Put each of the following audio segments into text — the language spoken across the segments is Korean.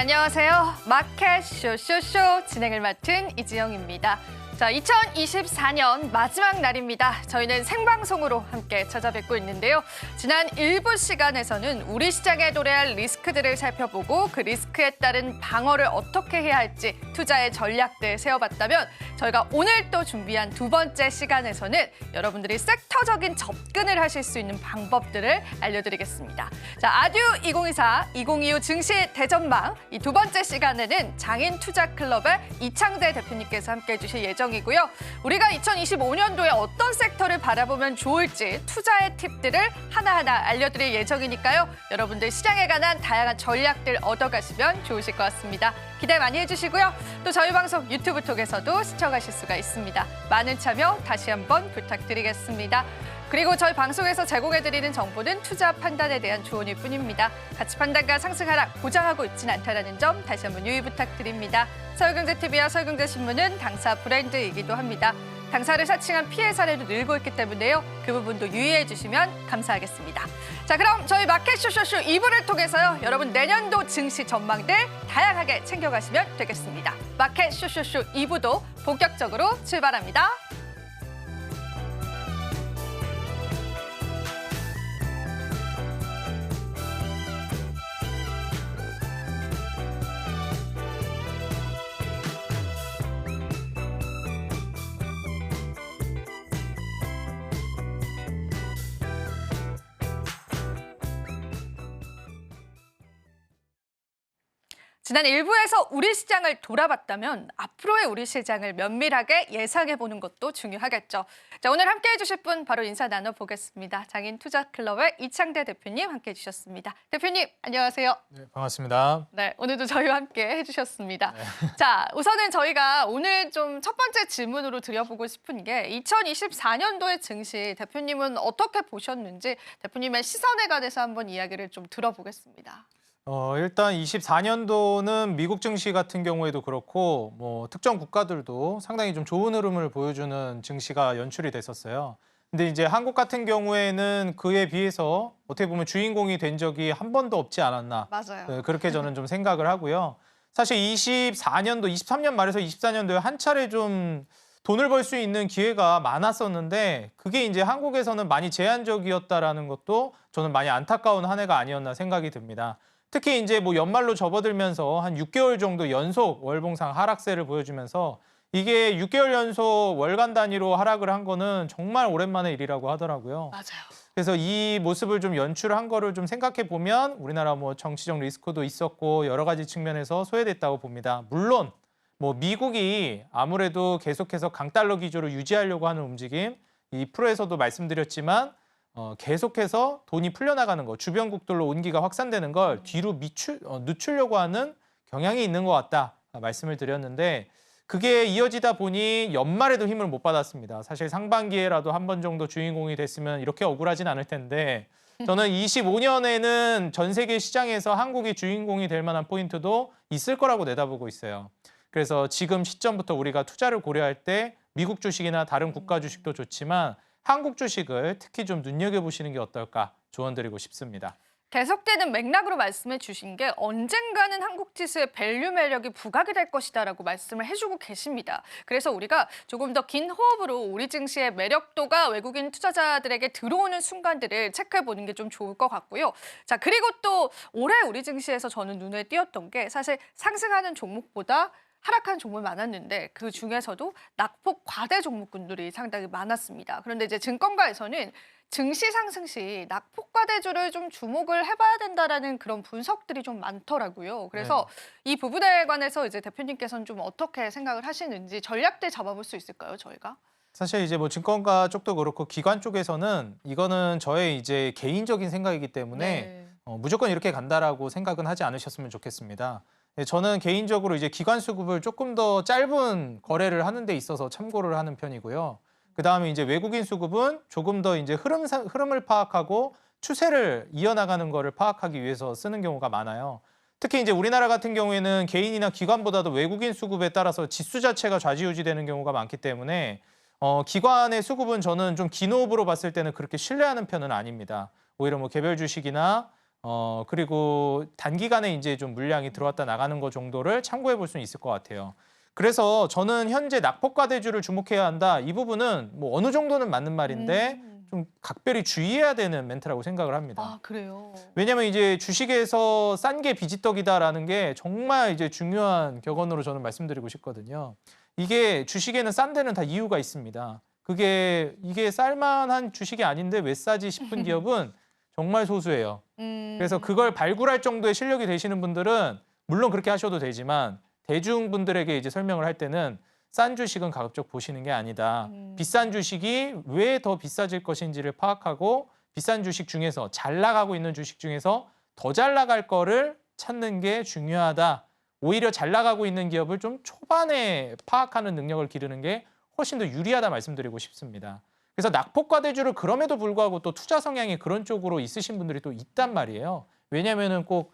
안녕하세요. 마켓 쇼쇼쇼 진행을 맡은 이지영입니다. 자, 2024년 마지막 날입니다. 저희는 생방송으로 함께 찾아뵙고 있는데요. 지난 일부 시간에서는 우리 시장에 도래할 리스크들을 살펴보고 그 리스크에 따른 방어를 어떻게 해야 할지 투자의 전략들 세워봤다면 저희가 오늘 또 준비한 두 번째 시간에서는 여러분들이 섹터적인 접근을 하실 수 있는 방법들을 알려드리겠습니다. 자, 아듀 2024, 2025 증시 대전망 이 두 번째 시간에는 장인투자클럽의 이창대 대표님께서 함께해 주실 예정이고요. 우리가 2025년도에 어떤 섹터를 바라보면 좋을지 투자의 팁들을 하나하나 알려드릴 예정이니까요. 여러분들 시장에 관한 다양한 전략들 얻어가시면 좋으실 것 같습니다. 기대 많이 해주시고요. 또 저희 방송 유튜브 통해서도 시청하실 수가 있습니다. 많은 참여 다시 한번 부탁드리겠습니다. 그리고 저희 방송에서 제공해드리는 정보는 투자 판단에 대한 조언일 뿐입니다. 가치 판단과 상승 하락 보장하고 있진 않다는 점 다시 한번 유의 부탁드립니다. 서울경제TV와 서울경제신문은 당사 브랜드이기도 합니다. 당사를 사칭한 피해 사례도 늘고 있기 때문에요. 그 부분도 유의해 주시면 감사하겠습니다. 자, 그럼 저희 마켓 쇼쇼쇼 2부를 통해서요. 여러분 내년도 증시 전망들 다양하게 챙겨가시면 되겠습니다. 마켓 쇼쇼쇼 2부도 본격적으로 출발합니다. 지난 1부에서 우리 시장을 돌아봤다면 앞으로의 우리 시장을 면밀하게 예상해보는 것도 중요하겠죠. 자, 오늘 함께해 주실 분 바로 인사 나눠보겠습니다. 장인투자클럽의 이창대 대표님 함께해 주셨습니다. 대표님 안녕하세요. 네, 반갑습니다. 네, 오늘도 저희와 함께 해주셨습니다. 네. 자, 우선은 저희가 오늘 좀 첫 번째 질문으로 드려보고 싶은 게 2024년도의 증시 대표님은 어떻게 보셨는지 대표님의 시선에 관해서 한번 이야기를 좀 들어보겠습니다. 일단 24년도는 미국 증시 같은 경우에도 그렇고 뭐 특정 국가들도 상당히 좀 좋은 흐름을 보여주는 증시가 연출이 됐었어요. 근데 이제 한국 같은 경우에는 그에 비해서 어떻게 보면 주인공이 된 적이 한 번도 없지 않았나. 맞아요. 네, 그렇게 저는 좀 생각을 하고요. 사실 24년도, 23년 말에서 24년도에 한 차례 좀 돈을 벌 수 있는 기회가 많았었는데 그게 이제 한국에서는 많이 제한적이었다라는 것도 저는 많이 안타까운 한 해가 아니었나 생각이 듭니다. 특히 이제 뭐 연말로 접어들면서 한 6개월 정도 연속 월봉상 하락세를 보여주면서 이게 6개월 연속 월간 단위로 하락을 한 거는 정말 오랜만의 일이라고 하더라고요. 맞아요. 그래서 이 모습을 좀 연출한 거를 좀 생각해 보면 우리나라 뭐 정치적 리스크도 있었고 여러 가지 측면에서 소외됐다고 봅니다. 물론 뭐 미국이 아무래도 계속해서 강달러 기조를 유지하려고 하는 움직임, 이 프로에서도 말씀드렸지만 계속해서 돈이 풀려나가는 거, 주변국들로 온기가 확산되는 걸 뒤로 늦추려고 하는 경향이 있는 것 같다 말씀을 드렸는데 그게 이어지다 보니 연말에도 힘을 못 받았습니다. 사실 상반기에라도 한 번 정도 주인공이 됐으면 이렇게 억울하진 않을 텐데 저는 25년에는 전 세계 시장에서 한국이 주인공이 될 만한 포인트도 있을 거라고 내다보고 있어요. 그래서 지금 시점부터 우리가 투자를 고려할 때 미국 주식이나 다른 국가 주식도 좋지만 한국 주식을 특히 좀 눈여겨보시는 게 어떨까 조언드리고 싶습니다. 계속되는 맥락으로 말씀해 주신 게 언젠가는 한국 지수의 밸류 매력이 부각이 될 것이다라고 말씀을 해주고 계십니다. 그래서 우리가 조금 더 긴 호흡으로 우리 증시의 매력도가 외국인 투자자들에게 들어오는 순간들을 체크해 보는 게 좀 좋을 것 같고요. 자, 그리고 또 올해 우리 증시에서 저는 눈에 띄었던 게 사실 상승하는 종목보다 하락한 종목이 많았는데 그 중에서도 낙폭 과대 종목군들이 상당히 많았습니다. 그런데 이제 증권가에서는 증시 상승 시 낙폭 과대주를 좀 주목을 해봐야 된다라는 그런 분석들이 좀 많더라고요. 그래서 이 부분에 관해서 이제 대표님께서는 좀 어떻게 생각을 하시는지 전략들 잡아볼 수 있을까요, 저희가? 사실 이제 뭐 증권가 쪽도 그렇고 기관 쪽에서는 이거는 저의 이제 개인적인 생각이기 때문에 무조건 이렇게 간다라고 생각은 하지 않으셨으면 좋겠습니다. 저는 개인적으로 이제 기관 수급을 조금 더 짧은 거래를 하는 데 있어서 참고를 하는 편이고요. 그다음에 이제 외국인 수급은 조금 더 이제 흐름을 파악하고 추세를 이어나가는 거를 파악하기 위해서 쓰는 경우가 많아요. 특히 이제 우리나라 같은 경우에는 개인이나 기관보다도 외국인 수급에 따라서 지수 자체가 좌지우지되는 경우가 많기 때문에 기관의 수급은 저는 좀 긴 호흡으로 봤을 때는 그렇게 신뢰하는 편은 아닙니다. 오히려 뭐 개별 주식이나 그리고 단기간에 이제 좀 물량이 들어왔다 나가는 거 정도를 참고해 볼 수는 있을 것 같아요. 그래서 저는 현재 낙폭과대주를 주목해야 한다. 이 부분은 뭐 어느 정도는 맞는 말인데 좀 각별히 주의해야 되는 멘트라고 생각을 합니다. 아, 그래요? 왜냐면 이제 주식에서 싼 게 비지떡이다라는 게 정말 이제 중요한 격언으로 저는 말씀드리고 싶거든요. 이게 주식에는 싼 데는 다 이유가 있습니다. 이게 쌀만한 주식이 아닌데 왜 싸지 싶은 기업은 정말 소수예요. 그래서 그걸 발굴할 정도의 실력이 되시는 분들은 물론 그렇게 하셔도 되지만 대중분들에게 이제 설명을 할 때는 싼 주식은 가급적 보시는 게 아니다. 비싼 주식이 왜 더 비싸질 것인지를 파악하고 비싼 주식 중에서 잘 나가고 있는 주식 중에서 더 잘 나갈 거를 찾는 게 중요하다. 오히려 잘 나가고 있는 기업을 좀 초반에 파악하는 능력을 기르는 게 훨씬 더 유리하다 말씀드리고 싶습니다. 그래서 낙폭과대주를 그럼에도 불구하고 또 투자 성향이 그런 쪽으로 있으신 분들이 또 있단 말이에요. 왜냐면은 꼭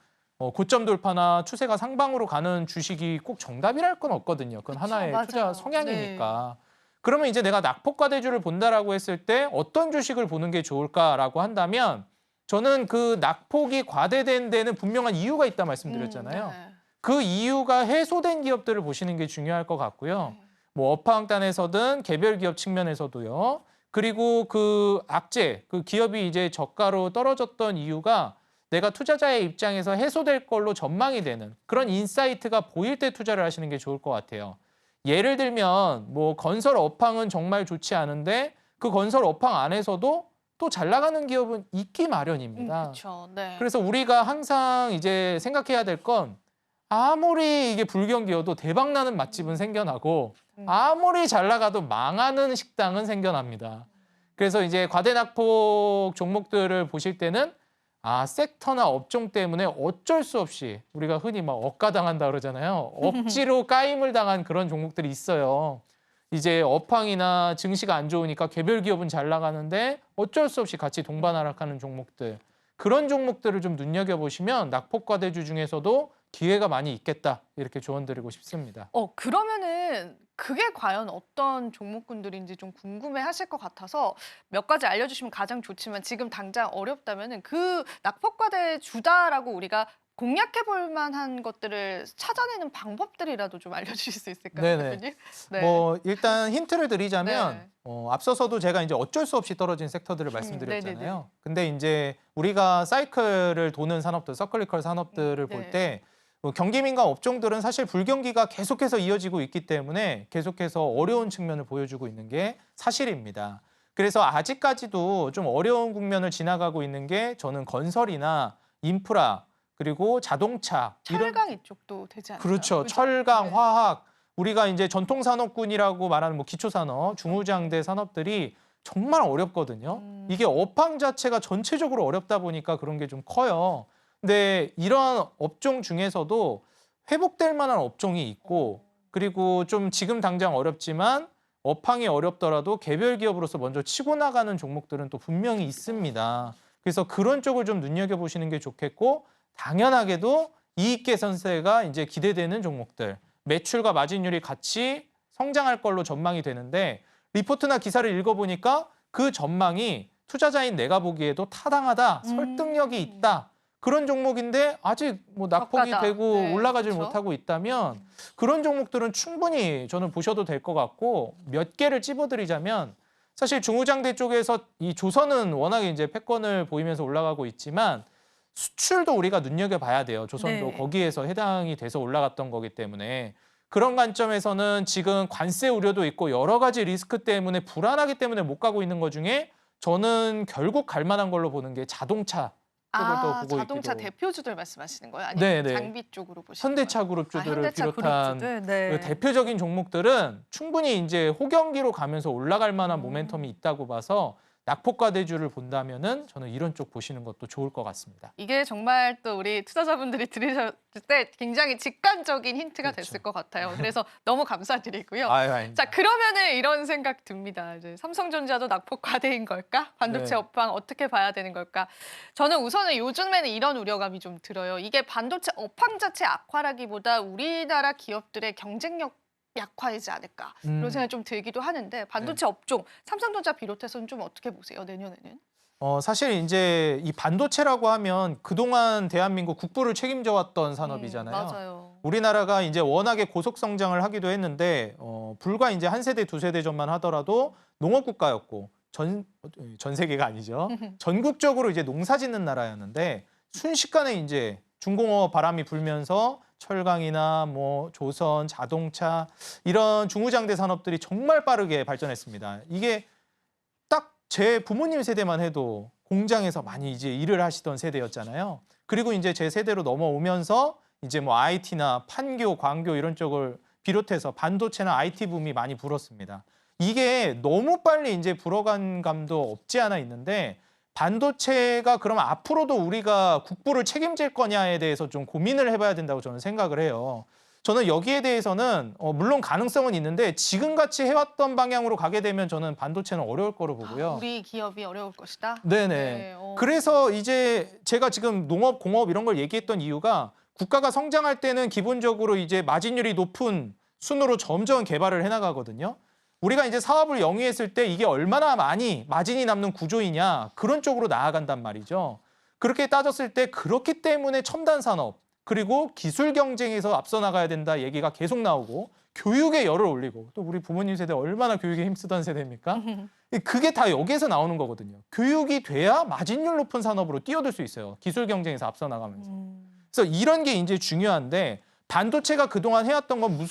고점 돌파나 추세가 상방으로 가는 주식이 꼭 정답이랄 건 없거든요. 그건 그쵸, 하나의 맞아요. 투자 성향이니까. 그러면 이제 내가 낙폭과대주를 본다라고 했을 때 어떤 주식을 보는 게 좋을까라고 한다면 저는 그 낙폭이 과대된 데는 분명한 이유가 있다 말씀드렸잖아요. 네. 그 이유가 해소된 기업들을 보시는 게 중요할 것 같고요. 뭐 업황단에서든 개별 기업 측면에서도요. 그리고 그 악재, 그 기업이 이제 저가로 떨어졌던 이유가 내가 투자자의 입장에서 해소될 걸로 전망이 되는 그런 인사이트가 보일 때 투자를 하시는 게 좋을 것 같아요. 예를 들면 뭐 건설 업황은 정말 좋지 않은데 그 건설 업황 안에서도 또 잘 나가는 기업은 있기 마련입니다. 그렇죠. 네. 그래서 우리가 항상 이제 생각해야 될 건 아무리 이게 불경기여도 대박 나는 맛집은 생겨나고 아무리 잘 나가도 망하는 식당은 생겨납니다. 그래서 이제 과대낙폭 종목들을 보실 때는 섹터나 업종 때문에 어쩔 수 없이 우리가 흔히 막 억가당한다 그러잖아요. 억지로 까임을 당한 그런 종목들이 있어요. 이제 업황이나 증시가 안 좋으니까 개별 기업은 잘 나가는데 어쩔 수 없이 같이 동반하락하는 종목들. 그런 종목들을 좀 눈여겨보시면 낙폭과대주 중에서도 기회가 많이 있겠다. 이렇게 조언드리고 싶습니다. 그러면은 그게 과연 어떤 종목군들인지 좀 궁금해 하실 것 같아서 몇 가지 알려주시면 가장 좋지만 지금 당장 어렵다면은 그 낙폭과대 주다라고 우리가 공략해 볼 만한 것들을 찾아내는 방법들이라도 좀 알려주실 수 있을까요, 네네. 대표님? 네. 뭐 일단 힌트를 드리자면 네. 앞서서도 제가 이제 어쩔 수 없이 떨어진 섹터들을 네네네. 말씀드렸잖아요. 근데 이제 우리가 사이클을 도는 산업들, 서클리컬 산업들을 네. 볼 때 경기민감 업종들은 사실 불경기가 계속해서 이어지고 있기 때문에 계속해서 어려운 측면을 보여주고 있는 게 사실입니다. 그래서 아직까지도 좀 어려운 국면을 지나가고 있는 게 저는 건설이나 인프라 그리고 자동차 철강 이쪽도 되지 않나요? 그렇죠. 그죠? 철강, 네. 화학 우리가 이제 전통산업군이라고 말하는 뭐 기초산업, 중후장대 산업들이 정말 어렵거든요. 이게 업황 자체가 전체적으로 어렵다 보니까 그런 게 좀 커요. 근데 이런 업종 중에서도 회복될 만한 업종이 있고 그리고 좀 지금 당장 어렵지만 업황이 어렵더라도 개별 기업으로서 먼저 치고 나가는 종목들은 또 분명히 있습니다. 그래서 그런 쪽을 좀 눈여겨보시는 게 좋겠고 당연하게도 이익 개선세가 이제 기대되는 종목들, 매출과 마진율이 같이 성장할 걸로 전망이 되는데 리포트나 기사를 읽어보니까 그 전망이 투자자인 내가 보기에도 타당하다, 설득력이 있다. 그런 종목인데 아직 뭐 낙폭이 저가다. 되고 네, 올라가질 그렇죠. 못하고 있다면 그런 종목들은 충분히 저는 보셔도 될 것 같고 몇 개를 찝어드리자면 사실 중후장대 쪽에서 이 조선은 워낙에 이제 패권을 보이면서 올라가고 있지만 수출도 우리가 눈여겨봐야 돼요. 조선도 네. 거기에서 해당이 돼서 올라갔던 거기 때문에 그런 관점에서는 지금 관세 우려도 있고 여러 가지 리스크 때문에 불안하기 때문에 못 가고 있는 것 중에 저는 결국 갈 만한 걸로 보는 게 자동차 쪽을 또 보고 자동차 있기도. 대표주들 말씀하시는 거예요? 아니면 네네. 장비 쪽으로 보시는 현대차 거예요? 그룹주들을 현대차 비롯한 그룹주들. 네. 그 대표적인 종목들은 충분히 이제 호경기로 가면서 올라갈 만한 모멘텀이 있다고 봐서 낙폭과대주를 본다면은 저는 이런 쪽 보시는 것도 좋을 것 같습니다. 이게 정말 또 우리 투자자분들이 들으셨을 때 굉장히 직관적인 힌트가 그렇죠. 됐을 것 같아요. 그래서 너무 감사드리고요. 아닙니다. 자, 그러면은 이런 생각 듭니다. 이제 삼성전자도 낙폭 과대인 걸까? 반도체 네. 업황 어떻게 봐야 되는 걸까? 저는 우선은 요즘에는 이런 우려감이 좀 들어요. 이게 반도체 업황 자체 악화라기보다 우리나라 기업들의 경쟁력 약화이지 않을까 이런 생각이 좀 들기도 하는데 반도체 업종 삼성전자 비롯해서는 좀 어떻게 보세요? 내년에는? 사실 이제 이 반도체라고 하면 그동안 대한민국 국부를 책임져 왔던 산업이잖아요. 맞아요. 우리나라가 이제 워낙에 고속 성장을 하기도 했는데 불과 이제 한 세대 두 세대 전만 하더라도 농업 국가였고 전 세계가 아니죠. 전국적으로 이제 농사 짓는 나라였는데 순식간에 이제 중공업 바람이 불면서 철강이나 뭐 조선, 자동차 이런 중후장대 산업들이 정말 빠르게 발전했습니다. 이게 딱 제 부모님 세대만 해도 공장에서 많이 이제 일을 하시던 세대였잖아요. 그리고 이제 제 세대로 넘어오면서 이제 뭐 IT나 판교, 광교 이런 쪽을 비롯해서 반도체나 IT 붐이 많이 불었습니다. 이게 너무 빨리 이제 불어간 감도 없지 않아 있는데 반도체가 그러면 앞으로도 우리가 국부를 책임질 거냐에 대해서 좀 고민을 해봐야 된다고 저는 생각을 해요. 저는 여기에 대해서는 물론 가능성은 있는데 지금같이 해왔던 방향으로 가게 되면 저는 반도체는 어려울 거로 보고요. 우리 기업이 어려울 것이다. 네네. 네, 그래서 이제 제가 지금 농업, 공업 이런 걸 얘기했던 이유가 국가가 성장할 때는 기본적으로 이제 마진율이 높은 순으로 점점 개발을 해나가거든요. 우리가 이제 사업을 영위했을 때 이게 얼마나 많이 마진이 남는 구조이냐 그런 쪽으로 나아간단 말이죠. 그렇게 따졌을 때 그렇기 때문에 첨단 산업 그리고 기술 경쟁에서 앞서 나가야 된다 얘기가 계속 나오고 교육에 열을 올리고 또 우리 부모님 세대 얼마나 교육에 힘쓰던 세대입니까? 그게 다 여기에서 나오는 거거든요. 교육이 돼야 마진율 높은 산업으로 뛰어들 수 있어요. 기술 경쟁에서 앞서 나가면서. 그래서 이런 게 이제 중요한데 반도체가 그동안 해왔던 건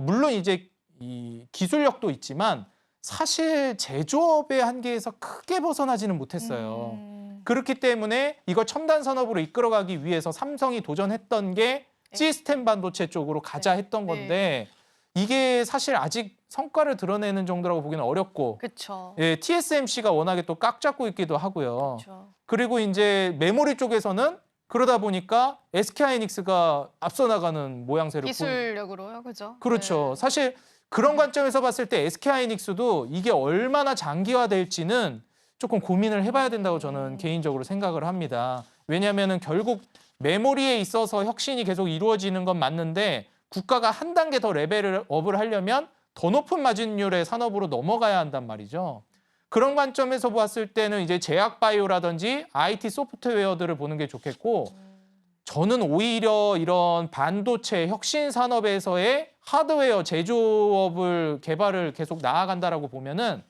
물론 이제 이 기술력도 있지만 사실 제조업의 한계에서 크게 벗어나지는 못했어요. 그렇기 때문에 이걸 첨단 산업으로 이끌어가기 위해서 삼성이 도전했던 게 시스템 반도체 쪽으로 가자 했던 건데 이게 사실 아직 성과를 드러내는 정도라고 보기는 어렵고 그렇죠. 예, TSMC가 워낙에 또 꽉 잡고 있기도 하고요. 그쵸. 그리고 이제 메모리 쪽에서는 그러다 보니까 SK하이닉스가 앞서 나가는 모양새를 기술력으로요, 그죠? 그렇죠. 네. 사실 그런 관점에서 봤을 때 SK하이닉스도 이게 얼마나 장기화될지는 조금 고민을 해봐야 된다고 저는 개인적으로 생각을 합니다. 왜냐하면 결국 메모리에 있어서 혁신이 계속 이루어지는 건 맞는데 국가가 한 단계 더 레벨업을 하려면 더 높은 마진율의 산업으로 넘어가야 한단 말이죠. 그런 관점에서 봤을 때는 이제 제약바이오라든지 IT 소프트웨어들을 보는 게 좋겠고 저는 오히려 이런 반도체 혁신 산업에서의 하드웨어 제조업을 개발을 계속 나아간다라고 보면은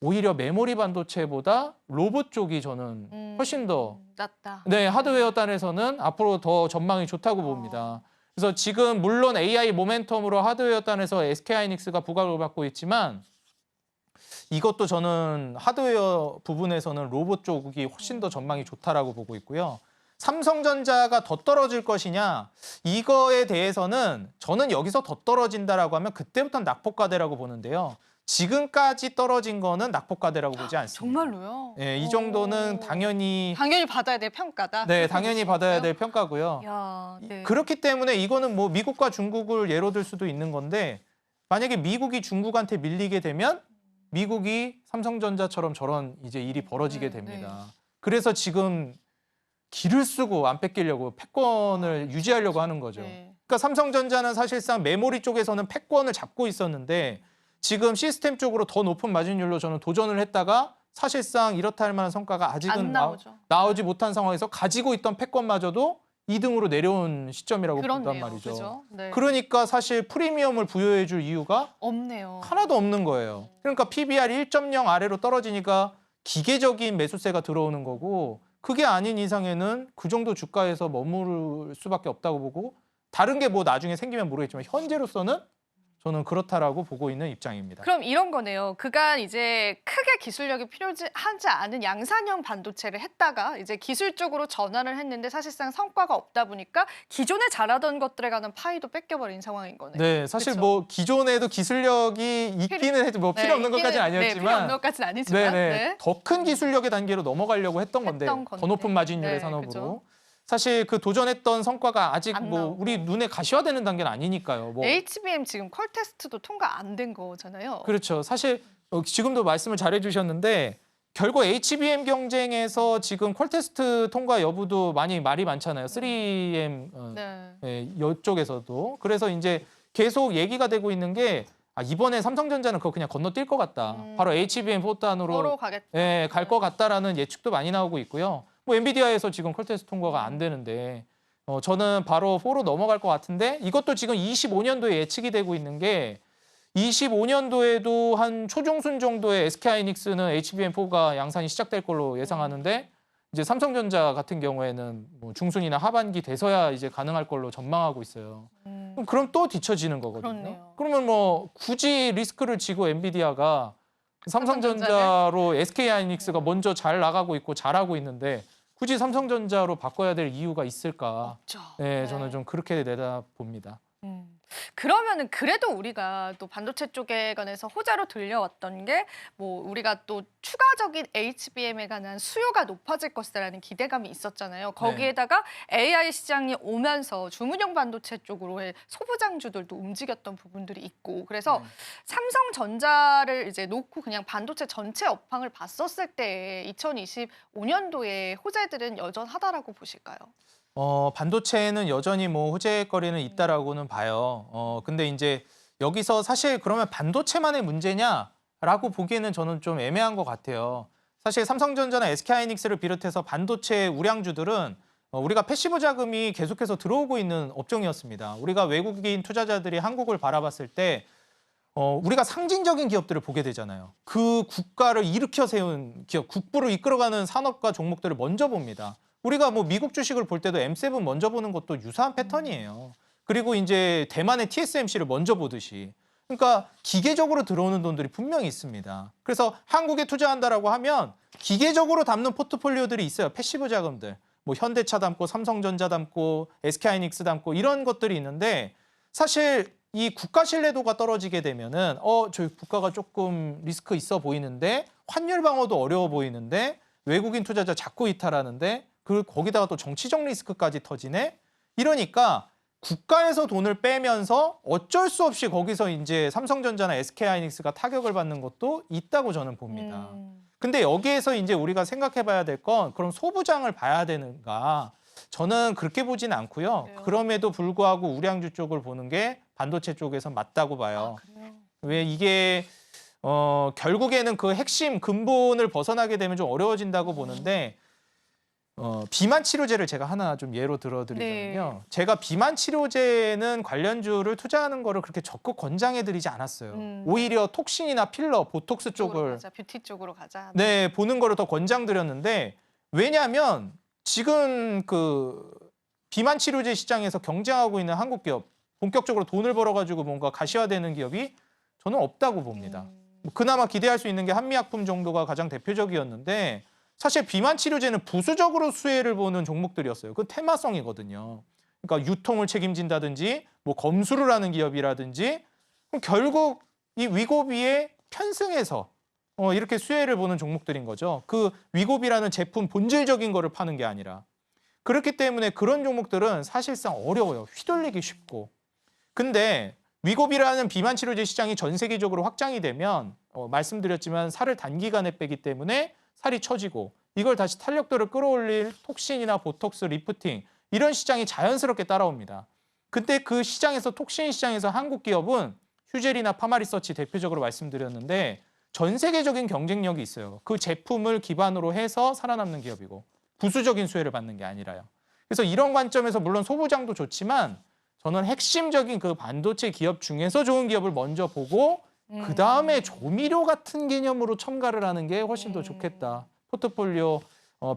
오히려 메모리 반도체보다 로봇 쪽이 저는 훨씬 더 낫다. 네, 하드웨어 단에서는 앞으로 더 전망이 좋다고 봅니다. 그래서 지금 물론 AI 모멘텀으로 하드웨어 단에서 SK하이닉스가 부각을 받고 있지만 이것도 저는 하드웨어 부분에서는 로봇 쪽이 훨씬 더 전망이 좋다라고 보고 있고요. 삼성전자가 더 떨어질 것이냐 이거에 대해서는 저는 여기서 더 떨어진다라고 하면 그때부터는 낙폭과대라고 보는데요. 지금까지 떨어진 거는 낙폭과대라고 보지 않습니다. 정말로요? 네, 이 정도는 당연히 받아야 될 평가다. 네, 당연히 받아야 될 평가고요. 야, 네. 그렇기 때문에 이거는 뭐 미국과 중국을 예로 들 수도 있는 건데 만약에 미국이 중국한테 밀리게 되면 미국이 삼성전자처럼 저런 이제 일이 벌어지게 됩니다. 그래서 지금 기를 쓰고 안 뺏기려고 패권을 유지하려고 하는 거죠. 네. 그러니까 삼성전자는 사실상 메모리 쪽에서는 패권을 잡고 있었는데 지금 시스템 쪽으로 더 높은 마진율로 저는 도전을 했다가 사실상 이렇다 할 만한 성과가 아직은 안 나오죠. 나오지 못한 상황에서 가지고 있던 패권마저도 2등으로 내려온 시점이라고 본단 그렇네요. 말이죠. 그죠? 네. 그러니까 사실 프리미엄을 부여해 줄 이유가 없네요. 하나도 없는 거예요. 그러니까 PBR이 1.0 아래로 떨어지니까 기계적인 매수세가 들어오는 거고 그게 아닌 이상에는 그 정도 주가에서 머무를 수밖에 없다고 보고 다른 게 뭐 나중에 생기면 모르겠지만 현재로서는 저는 그렇다라고 보고 있는 입장입니다. 그럼 이런 거네요. 그간 이제 크게 기술력이 필요하지 않은 양산형 반도체를 했다가 이제 기술 쪽으로 전환을 했는데 사실상 성과가 없다 보니까 기존에 잘하던 것들에 관한 파이도 뺏겨버린 상황인 거네요. 네, 사실 그쵸? 뭐 기존에도 기술력이 있기는 해도 뭐 필요 없는 것까지는 아니었지만 필요 없는 것까지는 아니지만 네. 더 큰 기술력의 단계로 넘어가려고 했던 건데 했던 더 건데. 높은 마진율의 네, 산업으로 그죠. 사실 그 도전했던 성과가 아직 안 뭐 나오고. 우리 눈에 가시화되는 단계는 아니니까요. 뭐 HBM 지금 퀄 테스트도 통과 안 된 거잖아요. 그렇죠. 사실 지금도 말씀을 잘 해주셨는데 결국 HBM 경쟁에서 지금 퀄테스트 통과 여부도 말이 많잖아요. 3M 네. 이쪽에서도. 그래서 이제 계속 얘기가 되고 있는 게 이번에 삼성전자는 그거 그냥 건너뛸 것 같다. 바로 HBM4단으로 서로 가겠다. 예, 갈 것 같다라는 예측도 많이 나오고 있고요. 뭐 엔비디아에서 지금 퀄테스트 통과가 안 되는데 저는 바로 4로 넘어갈 것 같은데 이것도 지금 25년도에 예측이 되고 있는 게 25년도에도 한 초중순 정도의 SK하이닉스는 HBM4가 양산이 시작될 걸로 예상하는데 이제 삼성전자 같은 경우에는 뭐 중순이나 하반기 돼서야 이제 가능할 걸로 전망하고 있어요. 그럼 또 뒤처지는 거거든요. 그렇네요. 그러면 뭐 굳이 리스크를 지고 엔비디아가 삼성전자로 SK하이닉스가 먼저 잘 나가고 있고 잘하고 있는데 굳이 삼성전자로 바꿔야 될 이유가 있을까? 없죠. 네, 저는 좀 그렇게 내다봅니다. 그러면은 그래도 우리가 또 반도체 쪽에 관해서 호재로 들려왔던 게 뭐 우리가 또 추가적인 HBM에 관한 수요가 높아질 것이라는 기대감이 있었잖아요. 거기에다가 AI 시장이 오면서 주문형 반도체 쪽으로의 소부장주들도 움직였던 부분들이 있고 그래서 삼성전자를 이제 놓고 그냥 반도체 전체 업황을 봤었을 때 2025년도에 호재들은 여전하다라고 보실까요? 반도체에는 여전히 뭐 호재거리는 있다라고는 봐요. 근데 이제 여기서 사실 그러면 반도체만의 문제냐라고 보기에는 저는 좀 애매한 것 같아요. 사실 삼성전자나 SK하이닉스를 비롯해서 반도체 우량주들은 우리가 패시브 자금이 계속해서 들어오고 있는 업종이었습니다. 우리가 외국인 투자자들이 한국을 바라봤을 때 우리가 상징적인 기업들을 보게 되잖아요. 그 국가를 일으켜 세운 기업, 국부를 이끌어가는 산업과 종목들을 먼저 봅니다. 우리가 뭐 미국 주식을 볼 때도 M7 먼저 보는 것도 유사한 패턴이에요. 그리고 이제 대만의 TSMC를 먼저 보듯이. 그러니까 기계적으로 들어오는 돈들이 분명히 있습니다. 그래서 한국에 투자한다라고 하면 기계적으로 담는 포트폴리오들이 있어요. 패시브 자금들. 뭐 현대차 담고 삼성전자 담고 SK하이닉스 담고 이런 것들이 있는데 사실 이 국가 신뢰도가 떨어지게 되면은 저희 국가가 조금 리스크 있어 보이는데 환율 방어도 어려워 보이는데 외국인 투자자 자꾸 이탈하는데 거기다가 또 정치적 리스크까지 터지네? 이러니까 국가에서 돈을 빼면서 어쩔 수 없이 거기서 이제 삼성전자나 SK하이닉스가 타격을 받는 것도 있다고 저는 봅니다. 근데 여기에서 이제 우리가 생각해 봐야 될 건 그럼 소부장을 봐야 되는가? 저는 그렇게 보진 않고요. 그래요? 그럼에도 불구하고 우량주 쪽을 보는 게 반도체 쪽에서 맞다고 봐요. 그래요? 왜 이게 결국에는 그 핵심 근본을 벗어나게 되면 좀 어려워진다고 보는데 비만 치료제를 제가 하나 좀 예로 들어드리자면요. 제가 비만 치료제는 관련주를 투자하는 거를 그렇게 적극 권장해드리지 않았어요. 오히려 톡신이나 필러, 보톡스 쪽을 가자, 뷰티 쪽으로 가자. 네, 보는 거를 더 권장드렸는데 왜냐하면 지금 그 비만 치료제 시장에서 경쟁하고 있는 한국 기업 본격적으로 돈을 벌어가지고 뭔가 가시화되는 기업이 저는 없다고 봅니다. 그나마 기대할 수 있는 게 한미약품 정도가 가장 대표적이었는데 사실 비만 치료제는 부수적으로 수혜를 보는 종목들이었어요. 그 테마성이거든요. 그러니까 유통을 책임진다든지 뭐 검수를 하는 기업이라든지 그럼 결국 이 위고비에 편승해서 이렇게 수혜를 보는 종목들인 거죠. 그 위고비라는 제품 본질적인 거를 파는 게 아니라. 그렇기 때문에 그런 종목들은 사실상 어려워요. 휘둘리기 쉽고. 근데 위고비라는 비만 치료제 시장이 전 세계적으로 확장이 되면 말씀드렸지만 살을 단기간에 빼기 때문에 살이 처지고 이걸 다시 탄력도를 끌어올릴 톡신이나 보톡스, 리프팅 이런 시장이 자연스럽게 따라옵니다. 근데 그 시장에서 톡신 시장에서 한국 기업은 휴젤이나 파마리서치 대표적으로 말씀드렸는데 전 세계적인 경쟁력이 있어요. 그 제품을 기반으로 해서 살아남는 기업이고 부수적인 수혜를 받는 게 아니라요. 그래서 이런 관점에서 물론 소부장도 좋지만 저는 핵심적인 그 반도체 기업 중에서 좋은 기업을 먼저 보고 그다음에 조미료 같은 개념으로 첨가를 하는 게 훨씬 더 좋겠다. 포트폴리오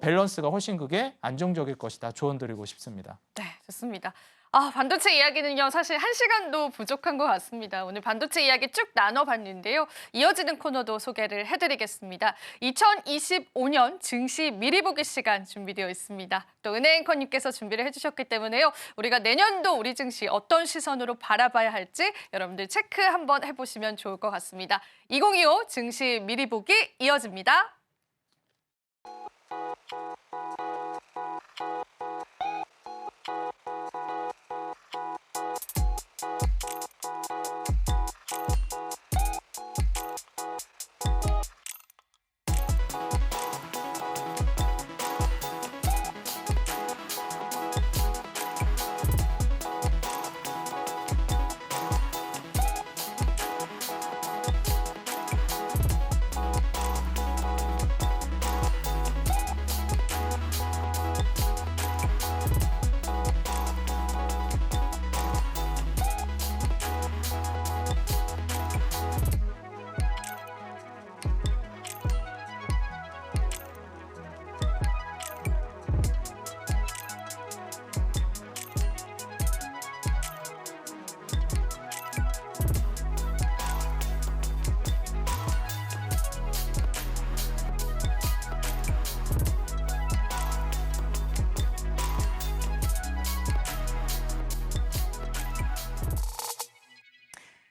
밸런스가 훨씬 그게 안정적일 것이다. 조언드리고 싶습니다. 네, 좋습니다. 반도체 이야기는요, 사실 1시간도 부족한 것 같습니다. 오늘 반도체 이야기 쭉 나눠봤는데요. 이어지는 코너도 소개를 해드리겠습니다. 2025년 증시 미리 보기 시간 준비되어 있습니다. 또 은혜 앵커님께서 준비를 해주셨기 때문에요. 우리가 내년도 우리 증시 어떤 시선으로 바라봐야 할지 여러분들 체크 한번 해보시면 좋을 것 같습니다. 2025 증시 미리 보기 이어집니다.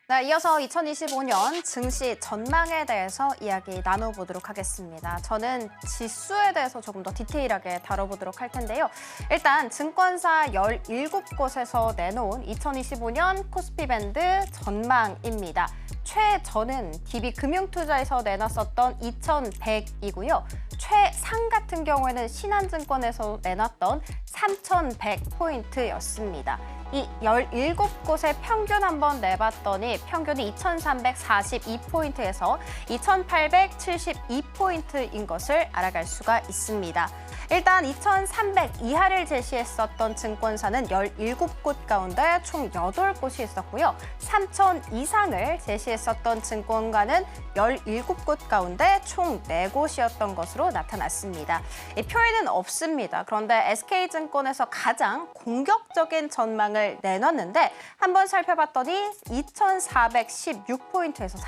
네, 이어서 2025년 증시 전망에 대해서 이야기 나눠보도록 하겠습니다. 저는 지수에 대해서 조금 더 디테일하게 다뤄보도록 할 텐데요. 일단 증권사 17곳에서 내놓은 2025년 코스피 밴드 전망입니다. 최저는 DB금융투자에서 내놨었던 2100이고요. 최상 같은 경우에는 신한증권에서 내놨던 3100포인트였습니다. 이 17곳의 평균 한번 내봤더니 평균이 2342포인트에서 2872포인트인 것을 알아갈 수가 있습니다. 일단 2300 이하를 제시했었던 증권사는 17곳 가운데 총 8곳이 있었고요. 3000 이상을 제시했었던 증권가는 17곳 가운데 총 4곳이었던 것으로 나타났습니다. 이 표에는 없습니다. 그런데 SK증권에서 가장 공격적인 전망을 내놨는데 한번 살펴봤더니 2416포인트에서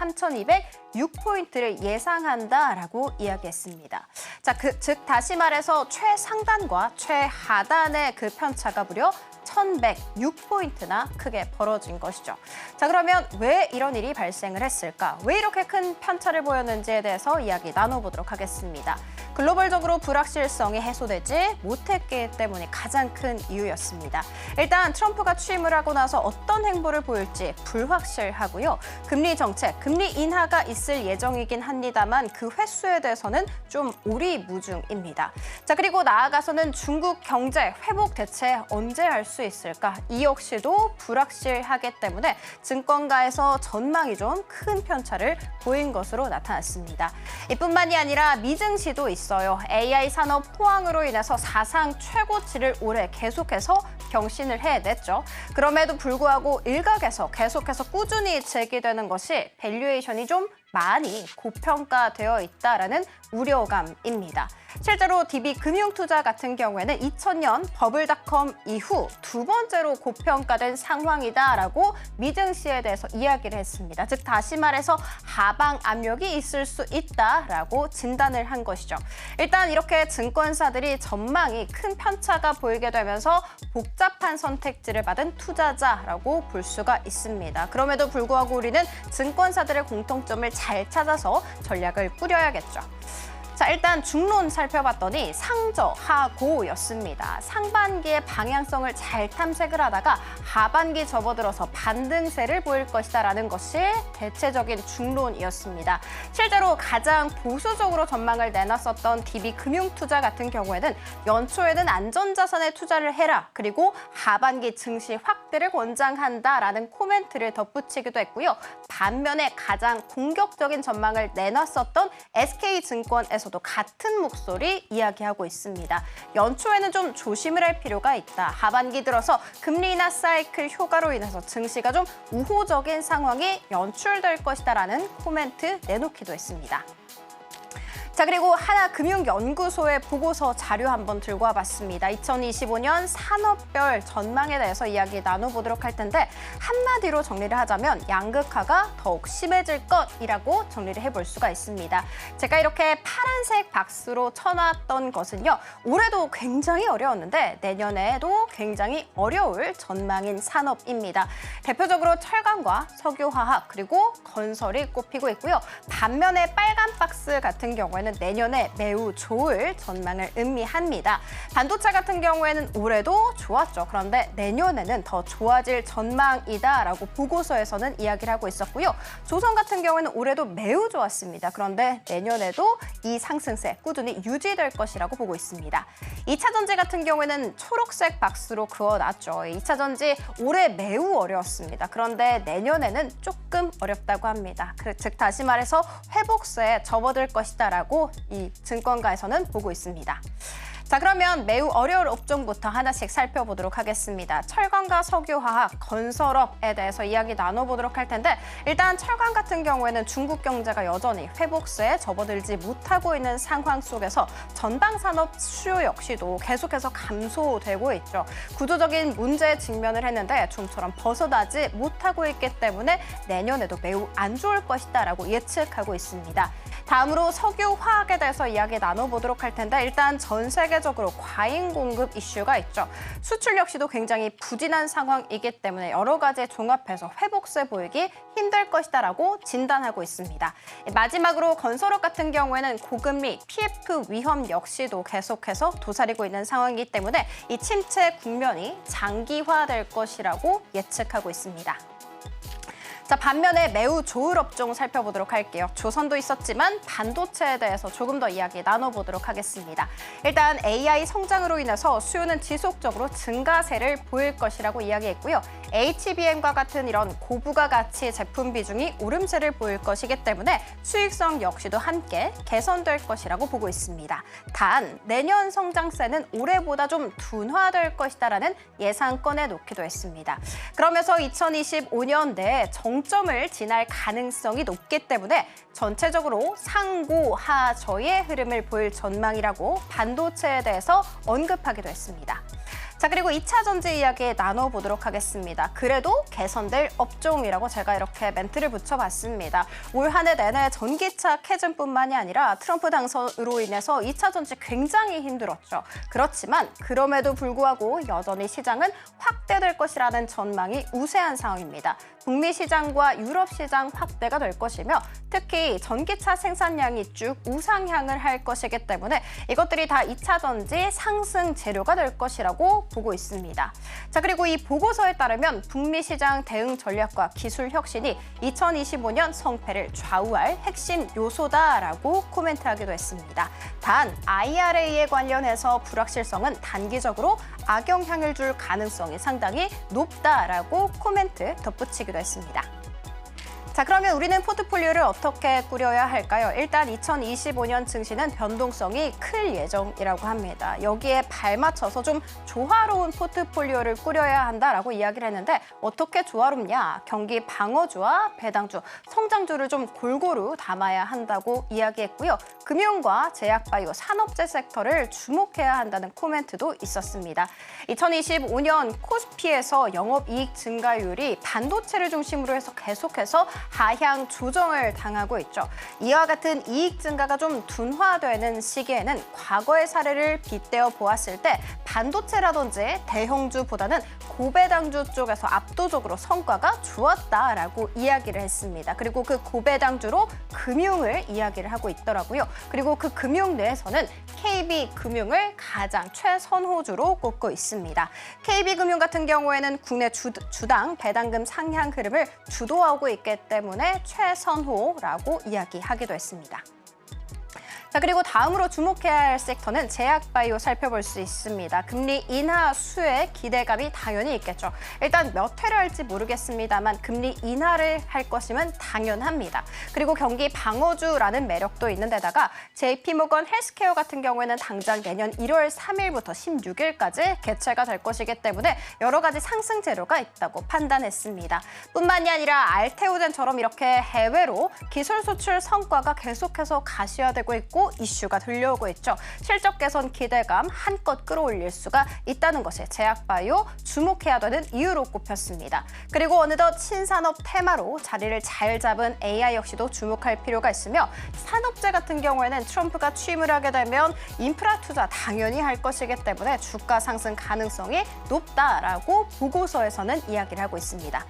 3206포인트를 예상한다라고 이야기했습니다. 자, 즉 다시 말해서 최상단과 최하단의 그 편차가 무려 1106포인트나 크게 벌어진 것이죠. 자, 그러면 왜 이런 일이 발생을 했을까? 왜 이렇게 큰 편차를 보였는지에 대해서 이야기 나눠보도록 하겠습니다. 글로벌적으로 불확실성이 해소되지 못했기 때문이 가장 큰 이유였습니다. 일단 트럼프가 취임을 하고 나서 어떤 행보를 보일지 불확실하고요. 금리 정책, 금리 인하가 있을 예정이긴 합니다만 그 횟수에 대해서는 좀 오리무중입니다. 자, 그리고 나아가서는 중국 경제 회복 대체 언제 할 수 있을까? 이 역시도 불확실하기 때문에 증권가에서 전망이 좀 큰 편차를 보인 것으로 나타났습니다. 이뿐만이 아니라 미증시도 있어요. AI 산업 포황으로 인해서 사상 최고치를 올해 계속해서 경신을 해냈죠. 그럼에도 불구하고 일각에서 계속해서 꾸준히 제기되는 것이 밸류에이션이 좀 많이 고평가되어 있다라는 우려감입니다. 실제로 DB금융투자 같은 경우에는 2000년 버블닷컴 이후 두 번째로 고평가된 상황이다라고 미증시에 대해서 이야기를 했습니다. 즉 다시 말해서 하방 압력이 있을 수 있다라고 진단을 한 것이죠. 일단 이렇게 증권사들이 전망이 큰 편차가 보이게 되면서 복잡한 선택지를 받은 투자자라고 볼 수가 있습니다. 그럼에도 불구하고 우리는 증권사들의 공통점을 잘 찾아서 전략을 꾸려야겠죠. 자, 일단 중론 살펴봤더니 상저하고였습니다. 상반기의 방향성을 잘 탐색을 하다가 하반기 접어들어서 반등세를 보일 것이다라는 것이 대체적인 중론이었습니다. 실제로 가장 보수적으로 전망을 내놨었던 DB금융투자 같은 경우에는 연초에는 안전자산에 투자를 해라. 그리고 하반기 증시 확대를 권장한다라는 코멘트를 덧붙이기도 했고요. 반면에 가장 공격적인 전망을 내놨었던 SK증권에서도 같은 목소리 이야기하고 있습니다. 연초에는 좀 조심을 할 필요가 있다. 하반기 들어서 금리 인하 사이클 효과로 인해서 증시가 좀 우호적인 상황이 연출될 것이다라는 코멘트 내놓기도 했습니다. 자, 그리고 하나금융연구소의 보고서 자료 한번 들고 와봤습니다. 2025년 산업별 전망에 대해서 이야기 나눠보도록 할 텐데 한마디로 정리를 하자면 양극화가 더욱 심해질 것이라고 정리를 해볼 수가 있습니다. 제가 이렇게 파란색 박스로 쳐놨던 것은요. 올해도 굉장히 어려웠는데 내년에도 굉장히 어려울 전망인 산업입니다. 대표적으로 철강과 석유화학 그리고 건설이 꼽히고 있고요. 반면에 빨간 박스 같은 경우에는 내년에 매우 좋을 전망을 의미합니다. 반도체 같은 경우에는 올해도 좋았죠. 그런데 내년에는 더 좋아질 전망이다라고 보고서에서는 이야기를 하고 있었고요. 조선 같은 경우에는 올해도 매우 좋았습니다. 그런데 내년에도 이 상승세 꾸준히 유지될 것이라고 보고 있습니다. 2차 전지 같은 경우에는 초록색 박스로 그어놨죠. 2차 전지 올해 매우 어려웠습니다. 그런데 내년에는 조금 어렵다고 합니다. 즉 다시 말해서 회복세에 접어들 것이다라고 이 증권가에서는 보고 있습니다. 자, 그러면 매우 어려울 업종부터 하나씩 살펴보도록 하겠습니다. 철강과 석유화학, 건설업에 대해서 이야기 나눠보도록 할 텐데 일단 철강 같은 경우에는 중국 경제가 여전히 회복세에 접어들지 못하고 있는 상황 속에서 전방산업 수요 역시도 계속해서 감소되고 있죠. 구조적인 문제에 직면을 했는데 좀처럼 벗어나지 못하고 있기 때문에 내년에도 매우 안 좋을 것이다라고 예측하고 있습니다. 다음으로 석유, 화학에 대해서 이야기 나눠보도록 할 텐데 일단 전 세계적으로 과잉 공급 이슈가 있죠. 수출 역시도 굉장히 부진한 상황이기 때문에 여러 가지 종합해서 회복세 보이기 힘들 것이다라고 진단하고 있습니다. 마지막으로 건설업 같은 경우에는 고금리, PF 위험 역시도 계속해서 도사리고 있는 상황이기 때문에 이 침체 국면이 장기화될 것이라고 예측하고 있습니다. 자, 반면에 매우 좋을 업종 살펴보도록 할게요. 조선도 있었지만 반도체에 대해서 조금 더 이야기 나눠보도록 하겠습니다. 일단 AI 성장으로 인해서 수요는 지속적으로 증가세를 보일 것이라고 이야기했고요. HBM과 같은 이런 고부가 가치 제품 비중이 오름세를 보일 것이기 때문에 수익성 역시도 함께 개선될 것이라고 보고 있습니다. 단, 내년 성장세는 올해보다 좀 둔화될 것이다라는 예상 꺼내놓기도 했습니다. 그러면서 2025년 내에 정점을 지날 가능성이 높기 때문에 전체적으로 상고하저의 흐름을 보일 전망이라고 반도체에 대해서 언급하기도 했습니다. 자, 그리고 2차 전지 이야기 나눠보도록 하겠습니다. 그래도 개선될 업종이라고 제가 이렇게 멘트를 붙여봤습니다. 올 한 해 내내 전기차 캐즘뿐만이 아니라 트럼프 당선으로 인해서 2차 전지 굉장히 힘들었죠. 그렇지만 그럼에도 불구하고 여전히 시장은 확대될 것이라는 전망이 우세한 상황입니다. 북미 시장과 유럽 시장 확대가 될 것이며 특히 전기차 생산량이 쭉 우상향을 할 것이기 때문에 이것들이 다 2차 전지 상승 재료가 될 것이라고 보고 있습니다. 자, 그리고 이 보고서에 따르면 북미 시장 대응 전략과 기술 혁신이 2025년 성패를 좌우할 핵심 요소다라고 코멘트하기도 했습니다. 단, IRA에 관련해서 불확실성은 단기적으로 악영향을 줄 가능성이 상당히 높다라고 코멘트 덧붙이기도 했습니다. 자, 그러면 우리는 포트폴리오를 어떻게 꾸려야 할까요? 일단 2025년 증시는 변동성이 클 예정이라고 합니다. 여기에 발맞춰서 좀 조화로운 포트폴리오를 꾸려야 한다라고 이야기를 했는데 어떻게 조화롭냐? 경기 방어주와 배당주, 성장주를 좀 골고루 담아야 한다고 이야기했고요. 금융과 제약바이오, 산업재 섹터를 주목해야 한다는 코멘트도 있었습니다. 2025년 코스피에서 영업이익 증가율이 반도체를 중심으로 해서 계속해서 하향 조정을 당하고 있죠. 이와 같은 이익 증가가 좀 둔화되는 시기에는 과거의 사례를 빗대어 보았을 때 반도체라든지 대형주보다는 고배당주 쪽에서 압도적으로 성과가 좋았다라고 이야기를 했습니다. 그리고 그 고배당주로 금융을 이야기를 하고 있더라고요. 그리고 그 금융 내에서는 KB금융을 가장 최선호주로 꼽고 있습니다. KB금융 같은 경우에는 국내 주당 배당금 상향 흐름을 주도하고 있기 때문에 최선호라고 이야기하기도 했습니다. 자, 그리고 다음으로 주목해야 할 섹터는 제약바이오 살펴볼 수 있습니다. 금리 인하 수에 기대감이 당연히 있겠죠. 일단 몇 회를 할지 모르겠습니다만 금리 인하를 할 것임은 당연합니다. 그리고 경기 방어주라는 매력도 있는 데다가 JP모건 헬스케어 같은 경우에는 당장 내년 1월 3일부터 16일까지 개최가 될 것이기 때문에 여러 가지 상승 재료가 있다고 판단했습니다. 뿐만이 아니라 알테오젠처럼 이렇게 해외로 기술 수출 성과가 계속해서 가시화되고 있고 이슈가 들려오고 있죠. 실적 개선 기대감 한껏 끌어올릴 수가 있다는 것에 제약바이오 주목해야 되는 이유로 꼽혔습니다. 그리고 어느덧 신산업 테마로 자리를 잘 잡은 AI 역시도 주목할 필요가 있으며 산업재 같은 경우에는 트럼프가 취임을 하게 되면 인프라 투자 당연히 할 것이기 때문에 주가 상승 가능성이 높다라고 보고서에서는 이야기를 하고 있습니다.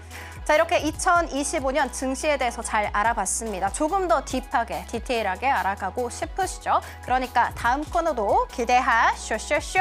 자, 이렇게 2025년 증시에 대해서 잘 알아봤습니다. 조금 더 딥하게, 디테일하게 알아가고 싶으시죠? 그러니까 다음 코너도 기대하쇼쇼쇼!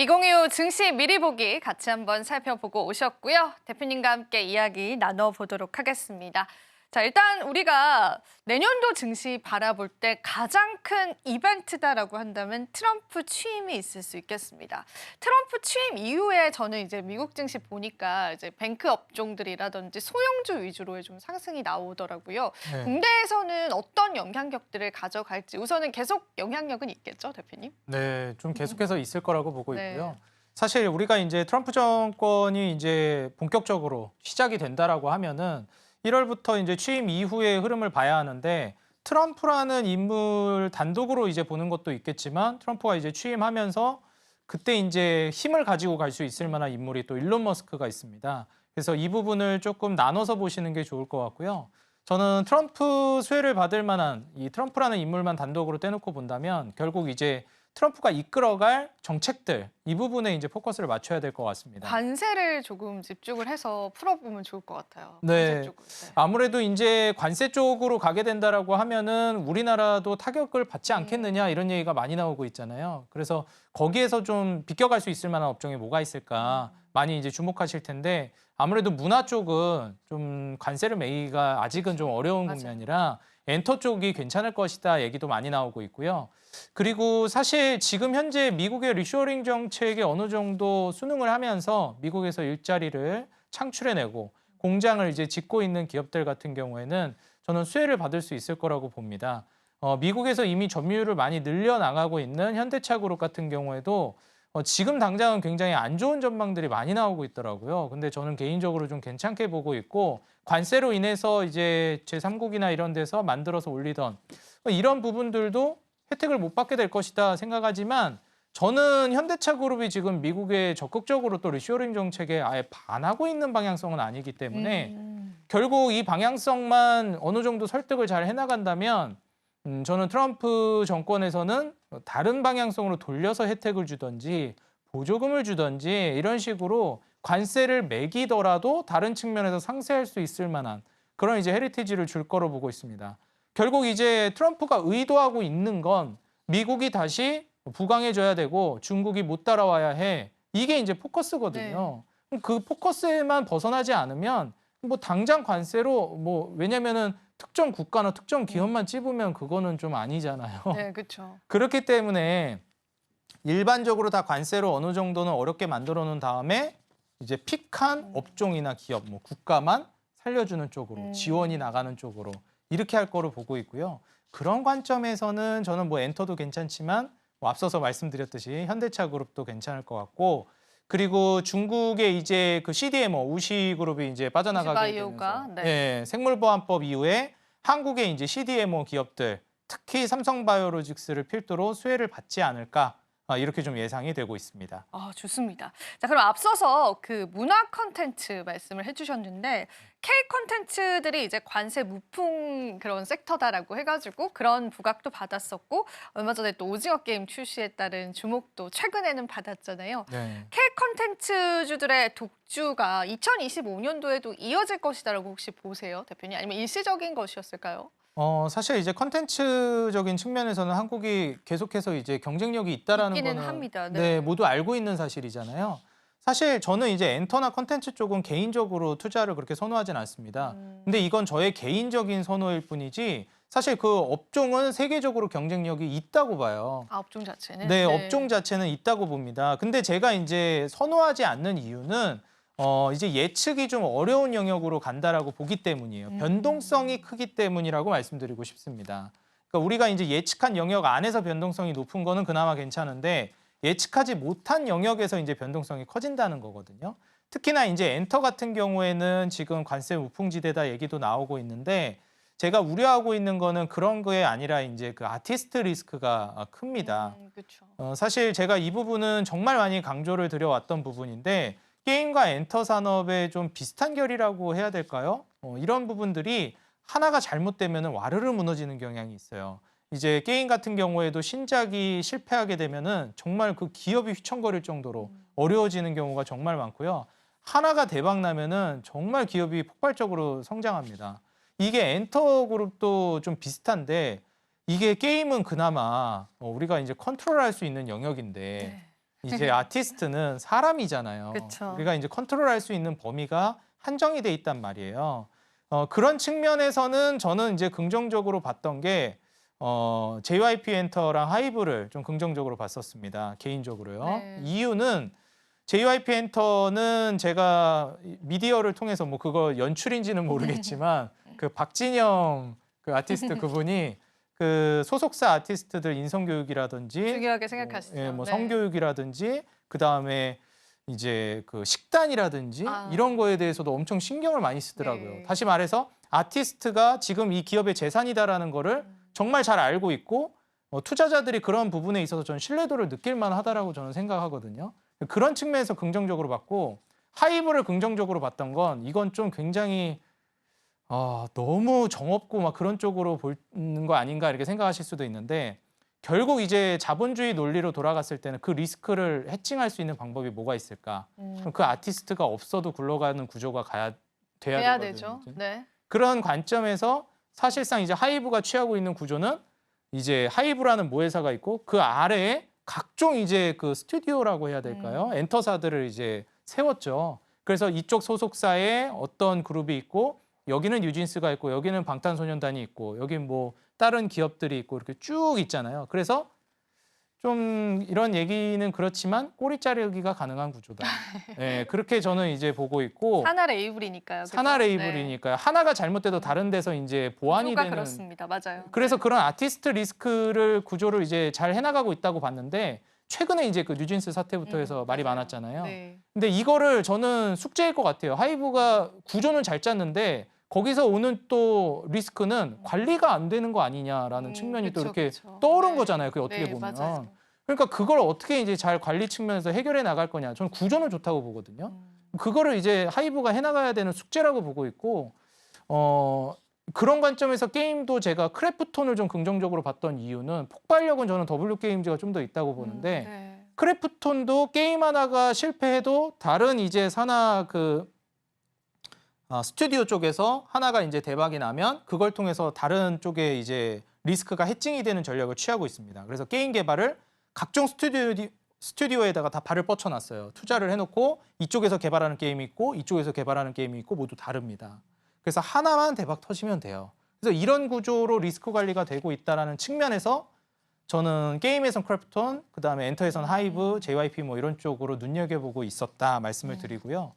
2025 증시 미리 보기 같이 한번 살펴보고 오셨고요. 대표님과 함께 이야기 나눠보도록 하겠습니다. 자, 일단 우리가 내년도 증시 바라볼 때 가장 큰 이벤트다라고 한다면 트럼프 취임이 있을 수 있겠습니다. 트럼프 취임 이후에 저는 이제 미국 증시 보니까 이제 뱅크 업종들이라든지 소형주 위주로의 좀 상승이 나오더라고요. 네. 국내에서는 어떤 영향력들을 가져갈지 우선은 계속 영향력은 있겠죠, 대표님? 네, 좀 계속해서 있을 거라고 보고 네. 있고요. 사실 우리가 이제 트럼프 정권이 이제 본격적으로 시작이 된다라고 하면은 1월부터 이제 취임 이후의 흐름을 봐야 하는데 트럼프라는 인물 단독으로 이제 보는 것도 있겠지만 트럼프가 이제 취임하면서 그때 이제 힘을 가지고 갈 수 있을 만한 인물이 또 일론 머스크가 있습니다. 그래서 이 부분을 조금 나눠서 보시는 게 좋을 것 같고요. 저는 트럼프 수혜를 받을 만한 이 트럼프라는 인물만 단독으로 떼놓고 본다면 결국 이제 트럼프가 이끌어갈 정책들 이 부분에 이제 포커스를 맞춰야 될 것 같습니다. 관세를 조금 집중을 해서 풀어보면 좋을 것 같아요. 네. 관세 쪽을. 네. 아무래도 이제 관세 쪽으로 가게 된다라고 하면은 우리나라도 타격을 받지 않겠느냐 이런 얘기가 많이 나오고 있잖아요. 그래서 거기에서 좀 비껴갈 수 있을 만한 업종이 뭐가 있을까 많이 이제 주목하실 텐데 아무래도 문화 쪽은 좀 관세를 매기가 아직은 좀 어려운 맞아요. 국면이라 엔터 쪽이 괜찮을 것이다 얘기도 많이 나오고 있고요. 그리고 사실 지금 현재 미국의 리쇼어링 정책에 어느 정도 순응을 하면서 미국에서 일자리를 창출해내고 공장을 이제 짓고 있는 기업들 같은 경우에는 저는 수혜를 받을 수 있을 거라고 봅니다. 미국에서 이미 점유율을 많이 늘려나가고 있는 현대차 그룹 같은 경우에도 지금 당장은 굉장히 안 좋은 전망들이 많이 나오고 있더라고요. 근데 저는 개인적으로 좀 괜찮게 보고 있고 관세로 인해서 이제 제3국이나 이런 데서 만들어서 올리던 이런 부분들도 혜택을 못 받게 될 것이다 생각하지만 저는 현대차 그룹이 지금 미국에 적극적으로 또 리쇼어링 정책에 아예 반하고 있는 방향성은 아니기 때문에 결국 이 방향성만 어느 정도 설득을 잘 해나간다면 저는 트럼프 정권에서는 다른 방향성으로 돌려서 혜택을 주든지 보조금을 주든지 이런 식으로 관세를 매기더라도 다른 측면에서 상쇄할 수 있을 만한 그런 이제 헤리티지를 줄 거로 보고 있습니다. 결국 이제 트럼프가 의도하고 있는 건 미국이 다시 부강해져야 되고 중국이 못 따라와야 해. 이게 이제 포커스거든요. 그 포커스에만 벗어나지 않으면 뭐 당장 관세로 뭐 왜냐면은 특정 국가나 특정 기업만 찝으면 그거는 좀 아니잖아요. 네, 그렇죠. 그렇기 때문에 일반적으로 다 관세로 어느 정도는 어렵게 만들어 놓은 다음에 이제 픽한 업종이나 기업, 뭐 국가만 살려주는 쪽으로 지원이 나가는 쪽으로 이렇게 할 거로 보고 있고요. 그런 관점에서는 저는 뭐 엔터도 괜찮지만 뭐 앞서서 말씀드렸듯이 현대차 그룹도 괜찮을 것 같고 그리고 중국의 이제 그 CDMO 우시그룹이 이제 빠져나가게 우시바이오가, 되면서 네. 생물보안법 이후에 한국의 이제 CDMO 기업들 특히 삼성바이오로직스를 필두로 수혜를 받지 않을까 이렇게 좀 예상이 되고 있습니다. 아, 좋습니다. 자, 그럼 앞서서 그 문화 콘텐츠 말씀을 해주셨는데 K 콘텐츠들이 이제 관세 무풍 그런 섹터다라고 해가지고 그런 부각도 받았었고 얼마 전에 또 오징어 게임 출시에 따른 주목도 최근에는 받았잖아요. 네. K 콘텐츠주들의 독주가 2025년도에도 이어질 것이다라고 혹시 보세요, 대표님? 아니면 일시적인 것이었을까요? 사실 이제 컨텐츠적인 측면에서는 한국이 계속해서 이제 경쟁력이 있다라는 있기는 거는 합니다. 네, 네. 모두 알고 있는 사실이잖아요. 사실 저는 이제 엔터나 컨텐츠 쪽은 개인적으로 투자를 그렇게 선호하진 않습니다. 근데 이건 저의 개인적인 선호일 뿐이지 사실 그 업종은 세계적으로 경쟁력이 있다고 봐요. 아, 업종 자체는? 네, 업종 자체는 있다고 봅니다. 근데 제가 이제 선호하지 않는 이유는 이제 예측이 좀 어려운 영역으로 간다라고 보기 때문이에요. 변동성이 크기 때문이라고 말씀드리고 싶습니다. 그러니까 우리가 이제 예측한 영역 안에서 변동성이 높은 거는 그나마 괜찮은데 예측하지 못한 영역에서 이제 변동성이 커진다는 거거든요. 특히나 이제 엔터 같은 경우에는 지금 관세 무풍지대다 얘기도 나오고 있는데 제가 우려하고 있는 거는 그런 게 아니라 이제 그 아티스트 리스크가 큽니다. 그렇죠. 사실 제가 이 부분은 정말 많이 강조를 드려왔던 부분인데 게임과 엔터 산업의 좀 비슷한 결이라고 해야 될까요? 이런 부분들이 하나가 잘못되면 와르르 무너지는 경향이 있어요. 이제 게임 같은 경우에도 신작이 실패하게 되면은 정말 그 기업이 휘청거릴 정도로 어려워지는 경우가 정말 많고요. 하나가 대박 나면은 정말 기업이 폭발적으로 성장합니다. 이게 엔터 그룹도 좀 비슷한데 이게 게임은 그나마 우리가 이제 컨트롤할 수 있는 영역인데 네. 이제 아티스트는 사람이잖아요. 그쵸. 우리가 이제 컨트롤할 수 있는 범위가 한정이 돼 있단 말이에요. 그런 측면에서는 저는 이제 긍정적으로 봤던 게 JYP 엔터랑 하이브를 좀 긍정적으로 봤었습니다. 개인적으로요. 네. 이유는 JYP 엔터는 제가 미디어를 통해서 뭐 그거 연출인지는 모르겠지만 그 박진영 그 아티스트 그분이 그 소속사 아티스트들 인성교육이라든지 중요하게 생각하시죠. 뭐 네. 성교육이라든지 그다음에 이제 그 식단이라든지 아. 이런 거에 대해서도 엄청 신경을 많이 쓰더라고요. 네. 다시 말해서 아티스트가 지금 이 기업의 재산이다라는 거를 정말 잘 알고 있고 투자자들이 그런 부분에 있어서 저는 신뢰도를 느낄 만하다라고 저는 생각하거든요. 그런 측면에서 긍정적으로 봤고 하이브를 긍정적으로 봤던 건 이건 좀 굉장히 너무 정없고 막 그런 쪽으로 보는 거 아닌가 이렇게 생각하실 수도 있는데 결국 이제 자본주의 논리로 돌아갔을 때는 그 리스크를 해칭할 수 있는 방법이 뭐가 있을까? 그럼 그 아티스트가 없어도 굴러가는 구조가 돼야 되죠. 되거든요. 네. 그런 관점에서 사실상 이제 하이브가 취하고 있는 구조는 이제 하이브라는 모회사가 있고 그 아래에 각종 이제 그 스튜디오라고 해야 될까요? 엔터사들을 이제 세웠죠. 그래서 이쪽 소속사에 어떤 그룹이 있고 여기는 뉴진스가 있고 여기는 방탄소년단이 있고 여기 뭐 다른 기업들이 있고 이렇게 쭉 있잖아요. 그래서 좀 이런 얘기는 그렇지만 꼬리 자르기가 가능한 구조다. 네, 그렇게 저는 이제 보고 있고 산하 레이블이니까요. 그죠? 산하 네. 레이블이니까요. 하나가 잘못돼도 다른 데서 이제 보완이 구조가 되는. 그렇습니다. 맞아요. 그래서 그런 아티스트 리스크를 구조를 이제 잘 해나가고 있다고 봤는데 최근에 이제 그 뉴진스 사태부터 해서 말이 맞아요. 많았잖아요. 네. 근데 이거를 저는 숙제일 것 같아요. 하이브가 구조는 잘 짰는데 거기서 오는 또 리스크는 관리가 안 되는 거 아니냐라는 측면이 또 그쵸, 이렇게 그쵸. 떠오른 네. 거잖아요. 그게 어떻게 네, 보면. 맞아요. 그러니까 그걸 어떻게 이제 잘 관리 측면에서 해결해 나갈 거냐. 저는 구조는 좋다고 보거든요. 그거를 이제 하이브가 해나가야 되는 숙제라고 보고 있고 그런 관점에서 게임도 제가 크래프톤을 좀 긍정적으로 봤던 이유는 폭발력은 저는 W게임즈가 좀 더 있다고 보는데 네. 크래프톤도 게임 하나가 실패해도 다른 이제 산하 그 스튜디오 쪽에서 하나가 이제 대박이 나면 그걸 통해서 다른 쪽에 이제 리스크가 해칭이 되는 전략을 취하고 있습니다. 그래서 게임 개발을 각종 스튜디오에다가 다 발을 뻗쳐놨어요. 투자를 해놓고 이쪽에서 개발하는 게임이 있고 이쪽에서 개발하는 게임이 있고 모두 다릅니다. 그래서 하나만 대박 터지면 돼요. 그래서 이런 구조로 리스크 관리가 되고 있다는 측면에서 저는 게임에선 크래프톤, 그다음에 엔터에선 하이브, JYP 뭐 이런 쪽으로 눈여겨보고 있었다 말씀을 드리고요.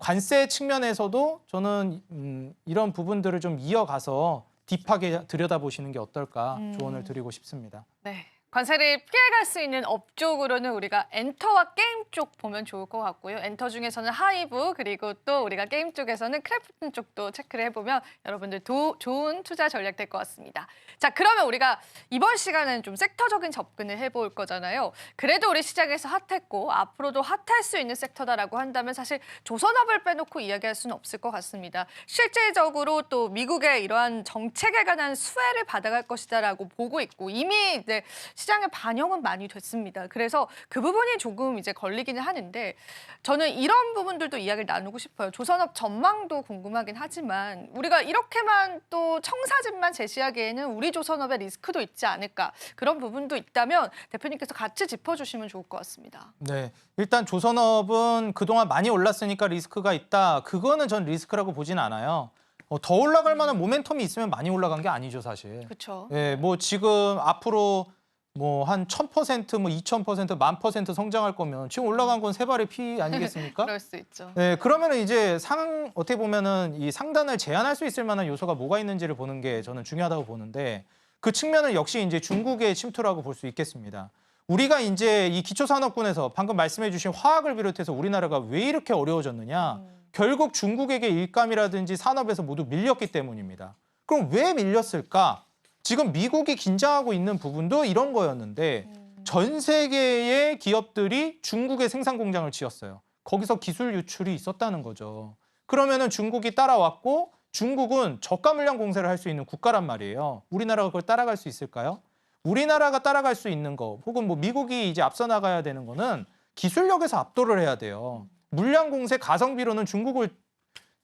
관세 측면에서도 저는 이런 부분들을 좀 이어가서 딥하게 들여다보시는 게 어떨까 조언을 드리고 싶습니다. 네. 관세를 피해갈 수 있는 업 쪽으로는 우리가 엔터와 게임 쪽 보면 좋을 것 같고요. 엔터 중에서는 하이브 그리고 또 우리가 게임 쪽에서는 크래프톤 쪽도 체크를 해보면 여러분들 좋은 투자 전략 될 것 같습니다. 자, 그러면 우리가 이번 시간은 좀 섹터적인 접근을 해볼 거잖아요. 그래도 우리 시장에서 핫했고 앞으로도 핫할 수 있는 섹터다라고 한다면 사실 조선업을 빼놓고 이야기할 수는 없을 것 같습니다. 실질적으로 또 미국의 이러한 정책에 관한 수혜를 받아갈 것이다라고 보고 있고 이미 이제 시장에 반영은 많이 됐습니다. 그래서 그 부분이 조금 이제 걸리기는 하는데 저는 이런 부분들도 이야기를 나누고 싶어요. 조선업 전망도 궁금하긴 하지만 우리가 이렇게만 또 청사진만 제시하기에는 우리 조선업의 리스크도 있지 않을까 그런 부분도 있다면 대표님께서 같이 짚어주시면 좋을 것 같습니다. 네, 일단 조선업은 그동안 많이 올랐으니까 리스크가 있다. 그거는 전 리스크라고 보진 않아요. 더 올라갈 만한 모멘텀이 있으면 많이 올라간 게 아니죠, 사실. 그렇죠. 예, 뭐 지금 앞으로 뭐 한 1000%, 뭐 2000%, 10,000% 성장할 거면 지금 올라간 건 세 발의 피 아니겠습니까? 그럴 수 있죠. 네, 그러면은 이제 어떻게 보면은 이 상단을 제한할 수 있을 만한 요소가 뭐가 있는지를 보는 게 저는 중요하다고 보는데 그 측면은 역시 이제 중국의 침투라고 볼 수 있겠습니다. 우리가 이제 이 기초산업군에서 방금 말씀해주신 화학을 비롯해서 우리나라가 왜 이렇게 어려워졌느냐? 결국 중국에게 일감이라든지 산업에서 모두 밀렸기 때문입니다. 그럼 왜 밀렸을까? 지금 미국이 긴장하고 있는 부분도 이런 거였는데 전 세계의 기업들이 중국에 생산 공장을 지었어요. 거기서 기술 유출이 있었다는 거죠. 그러면은 중국이 따라왔고 중국은 저가 물량 공세를 할 수 있는 국가란 말이에요. 우리나라가 그걸 따라갈 수 있을까요? 우리나라가 따라갈 수 있는 거 혹은 뭐 미국이 이제 앞서 나가야 되는 거는 기술력에서 압도를 해야 돼요. 물량 공세 가성비로는 중국을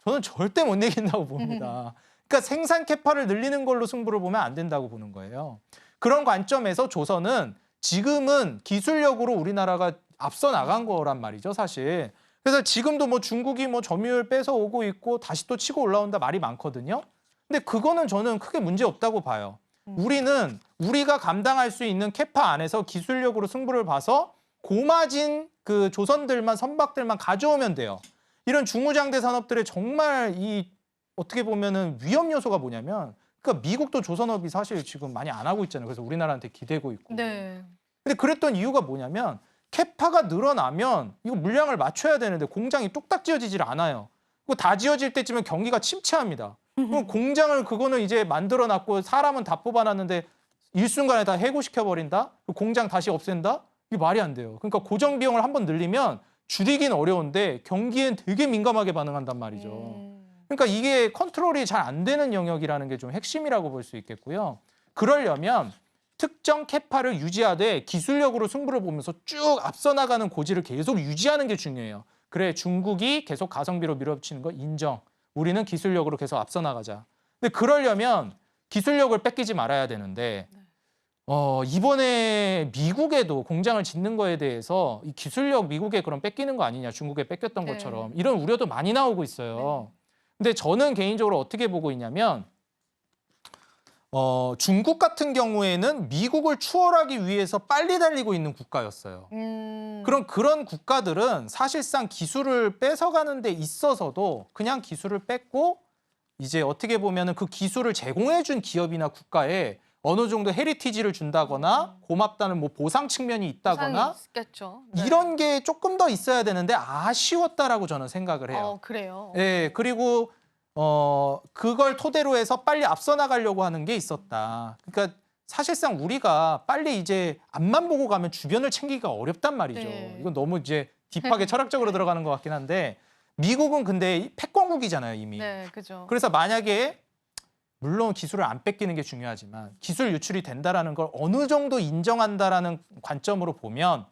저는 절대 못 이긴다고 봅니다. 그러니까 생산 캐파를 늘리는 걸로 승부를 보면 안 된다고 보는 거예요. 그런 관점에서 조선은 지금은 기술력으로 우리나라가 앞서 나간 거란 말이죠, 사실. 그래서 지금도 뭐 중국이 뭐 점유율 뺏어오고 있고 다시 또 치고 올라온다 말이 많거든요. 근데 그거는 저는 크게 문제 없다고 봐요. 우리는 우리가 감당할 수 있는 캐파 안에서 기술력으로 승부를 봐서 고마진 그 조선들만 선박들만 가져오면 돼요. 이런 중무장대 산업들의 정말 이 어떻게 보면은 위험 요소가 뭐냐면 그러니까 미국도 조선업이 사실 지금 많이 안 하고 있잖아요. 그래서 우리나라한테 기대고 있고. 네. 근데 그랬던 이유가 뭐냐면 캐파가 늘어나면 이거 물량을 맞춰야 되는데 공장이 뚝딱 지어지질 않아요. 그거 다 지어질 때쯤엔 경기가 침체합니다. 그럼 공장을 그거는 이제 만들어놨고 사람은 다 뽑아놨는데 일순간에 다 해고시켜버린다? 공장 다시 없앤다? 이게 말이 안 돼요. 그러니까 고정 비용을 한번 늘리면 줄이긴 어려운데 경기엔 되게 민감하게 반응한단 말이죠. 그러니까 이게 컨트롤이 잘 안 되는 영역이라는 게 좀 핵심이라고 볼 수 있겠고요. 그러려면 특정 캐파를 유지하되 기술력으로 승부를 보면서 쭉 앞서 나가는 고지를 계속 유지하는 게 중요해요. 그래, 중국이 계속 가성비로 밀어붙이는 거 인정. 우리는 기술력으로 계속 앞서 나가자. 근데 그러려면 기술력을 뺏기지 말아야 되는데 이번에 미국에도 공장을 짓는 거에 대해서 이 기술력 미국에 그럼 뺏기는 거 아니냐, 중국에 뺏겼던 네. 것처럼 이런 우려도 많이 나오고 있어요. 근데 저는 개인적으로 어떻게 보고 있냐면 중국 같은 경우에는 미국을 추월하기 위해서 빨리 달리고 있는 국가였어요. 그런 국가들은 사실상 기술을 뺏어가는 데 있어서도 그냥 기술을 뺏고 이제 어떻게 보면은 그 기술을 제공해 준 기업이나 국가에 어느 정도 헤리티지를 준다거나 고맙다는 뭐 보상 측면이 있다거나 있겠죠. 네. 이런 게 조금 더 있어야 되는데 아쉬웠다라고 저는 생각을 해요. 그래요. 예, 그리고 그걸 토대로 해서 빨리 앞서 나가려고 하는 게 있었다. 그러니까 사실상 우리가 빨리 이제 앞만 보고 가면 주변을 챙기기가 어렵단 말이죠. 네. 이건 너무 이제 딥하게 철학적으로 들어가는 것 같긴 한데 미국은 근데 패권국이잖아요, 이미. 네, 그죠. 그래서 만약에 물론 기술을 안 뺏기는 게 중요하지만 기술 유출이 된다라는 걸 어느 정도 인정한다라는 관점으로 보면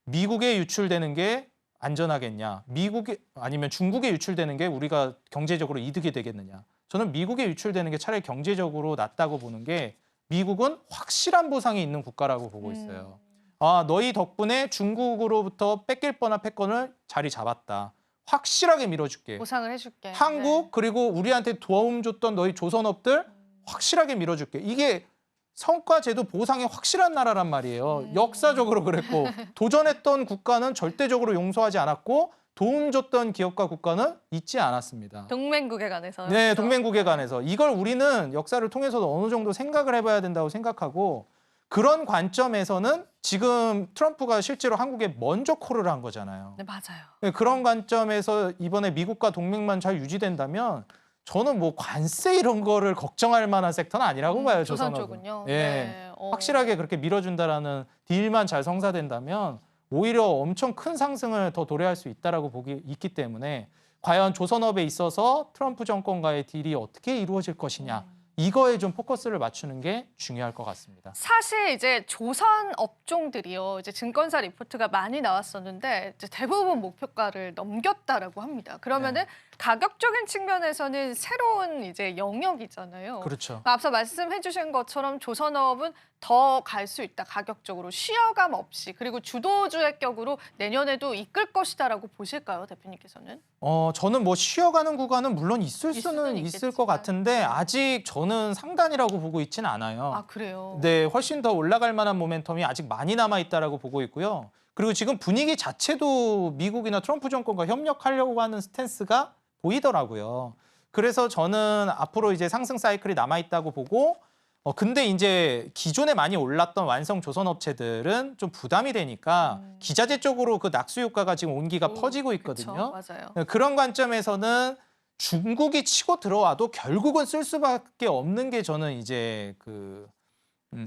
미국에 유출되는 게 안전하겠냐, 미국에 아니면 중국에 유출되는 게 우리가 경제적으로 이득이 되겠느냐. 저는 미국에 유출되는 게 차라리 경제적으로 낫다고 보는 게 미국은 확실한 보상이 있는 국가라고 보고 있어요. 아, 너희 덕분에 중국으로부터 뺏길 뻔한 패권을 자리 잡았다. 확실하게 밀어줄게. 보상을 해줄게. 한국 네. 그리고 우리한테 도움 줬던 너희 조선업들 확실하게 밀어줄게. 이게 성과제도 보상이 확실한 나라란 말이에요. 역사적으로 그랬고 도전했던 국가는 절대적으로 용서하지 않았고 도움 줬던 기업과 국가는 잊지 않았습니다. 동맹국에 관해서. 네, 동맹국에 관해서 이걸 우리는 역사를 통해서도 어느 정도 생각을 해봐야 된다고 생각하고 그런 관점에서는 지금 트럼프가 실제로 한국에 먼저 콜을 한 거잖아요. 네, 맞아요. 네, 그런 관점에서 이번에 미국과 동맹만 잘 유지된다면 저는 뭐 관세 이런 거를 걱정할 만한 섹터는 아니라고 봐요. 조선 조선업은. 쪽은요. 예. 네. 확실하게 그렇게 밀어준다라는 딜만 잘 성사된다면 오히려 엄청 큰 상승을 더 도래할 수 있다라고 보기 있기 때문에 과연 조선업에 있어서 트럼프 정권과의 딜이 어떻게 이루어질 것이냐 이거에 좀 포커스를 맞추는 게 중요할 것 같습니다. 사실 이제 조선 업종들이요. 이제 증권사 리포트가 많이 나왔었는데 이제 대부분 목표가를 넘겼다라고 합니다. 그러면은 가격적인 측면에서는 새로운 이제 영역이잖아요. 그렇죠. 앞서 말씀해주신 것처럼 조선업은 더 갈 수 있다. 가격적으로 쉬어감 없이 그리고 주도주의 격으로 내년에도 이끌 것이다라고 보실까요, 대표님께서는? 저는 뭐 쉬어가는 구간은 물론 있을 수는 수는 있을 있겠지만. 것 같은데 아직 저는 상단이라고 보고 있지는 않아요. 아, 그래요? 네, 훨씬 더 올라갈 만한 모멘텀이 아직 많이 남아 있다라고 보고 있고요. 그리고 지금 분위기 자체도 미국이나 트럼프 정권과 협력하려고 하는 스탠스가 보이더라고요. 그래서 저는 앞으로 이제 상승 사이클이 남아 있다고 보고 근데 이제 기존에 많이 올랐던 완성 조선 업체들은 좀 부담이 되니까 기자재 쪽으로 그 낙수 효과가 지금 온기가 퍼지고 있거든요. 그쵸, 맞아요. 그런 관점에서는 중국이 치고 들어와도 결국은 쓸 수밖에 없는 게 저는 이제 그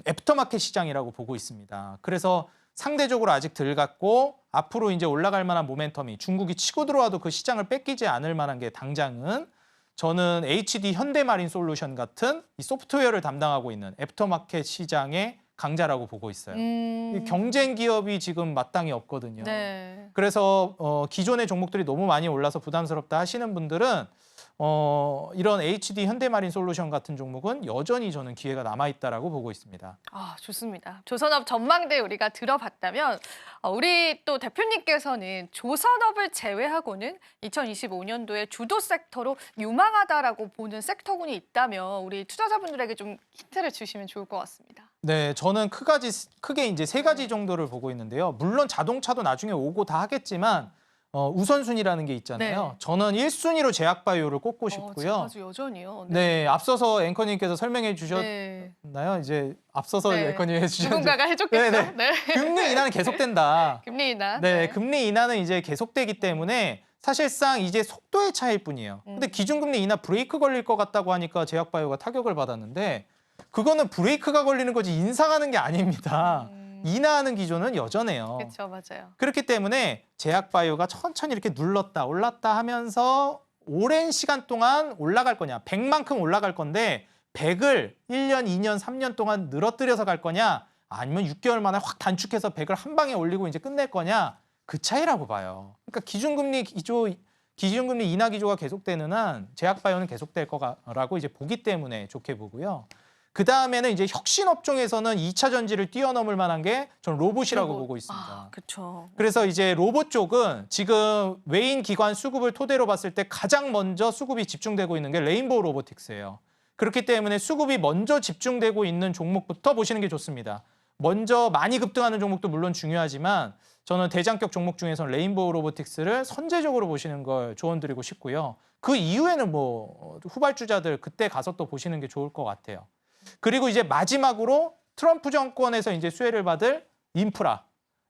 애프터마켓 시장이라고 보고 있습니다. 그래서 상대적으로 아직 덜 갔고 앞으로 이제 올라갈 만한 모멘텀이 중국이 치고 들어와도 그 시장을 뺏기지 않을 만한 게 당장은 저는 HD 현대마린 솔루션 같은 이 소프트웨어를 담당하고 있는 애프터마켓 시장의 강자라고 보고 있어요. 이 경쟁 기업이 지금 마땅히 없거든요. 네. 그래서 기존의 종목들이 너무 많이 올라서 부담스럽다 하시는 분들은 이런 HD 현대마린 솔루션 같은 종목은 여전히 저는 기회가 남아있다라고 보고 있습니다. 아, 좋습니다. 조선업 전망대 우리가 들어봤다면 우리 또 대표님께서는 조선업을 제외하고는 2025년도에 주도 섹터로 유망하다라고 보는 섹터군이 있다면 우리 투자자분들에게 좀 힌트를 주시면 좋을 것 같습니다. 네, 저는 크게 이제 세 가지 정도를 보고 있는데요. 물론 자동차도 나중에 오고 다 하겠지만 우선순위라는 게 있잖아요. 네. 저는 1순위로 제약바이오를 꼽고 싶고요. 아주 여전히요. 네, 앞서서 앵커님께서 설명해 주셨나요? 네. 이제 앞서서 네. 앵커님이 해주셨는데 누군가가 해줬겠죠. 네, 네. 금리 인하는 계속된다. 금리 인하. 네, 금리 인하는 이제 계속되기 때문에 사실상 이제 속도의 차이일 뿐이에요. 근데 기준금리 인하 브레이크 걸릴 것 같다고 하니까 제약바이오가 타격을 받았는데 그거는 브레이크가 걸리는 거지 인상하는 게 아닙니다. 인하하는 기조는 여전해요. 그렇죠, 맞아요. 그렇기 때문에 제약바이오가 천천히 이렇게 눌렀다 올랐다 하면서 오랜 시간 동안 올라갈 거냐, 100만큼 올라갈 건데 100을 1년, 2년, 3년 동안 늘어뜨려서 갈 거냐, 아니면 6개월 만에 확 단축해서 100을 한 방에 올리고 이제 끝낼 거냐, 그 차이라고 봐요. 그러니까 기준금리 인하 기조가 계속되는 한 제약바이오는 계속될 거라고 이제 보기 때문에 좋게 보고요. 그 다음에는 이제 혁신 업종에서는 2차 전지를 뛰어넘을 만한 게 저는 로봇이라고 보고 있습니다. 아, 그렇죠. 그래서 이제 로봇 쪽은 지금 외인 기관 수급을 토대로 봤을 때 가장 먼저 수급이 집중되고 있는 게 레인보우 로보틱스예요. 그렇기 때문에 수급이 먼저 집중되고 있는 종목부터 보시는 게 좋습니다. 먼저 많이 급등하는 종목도 물론 중요하지만 저는 대장격 종목 중에서는 레인보우 로보틱스를 선제적으로 보시는 걸 조언드리고 싶고요. 그 이후에는 뭐 후발주자들 그때 가서 또 보시는 게 좋을 것 같아요. 그리고 이제 마지막으로 트럼프 정권에서 이제 수혜를 받을 인프라.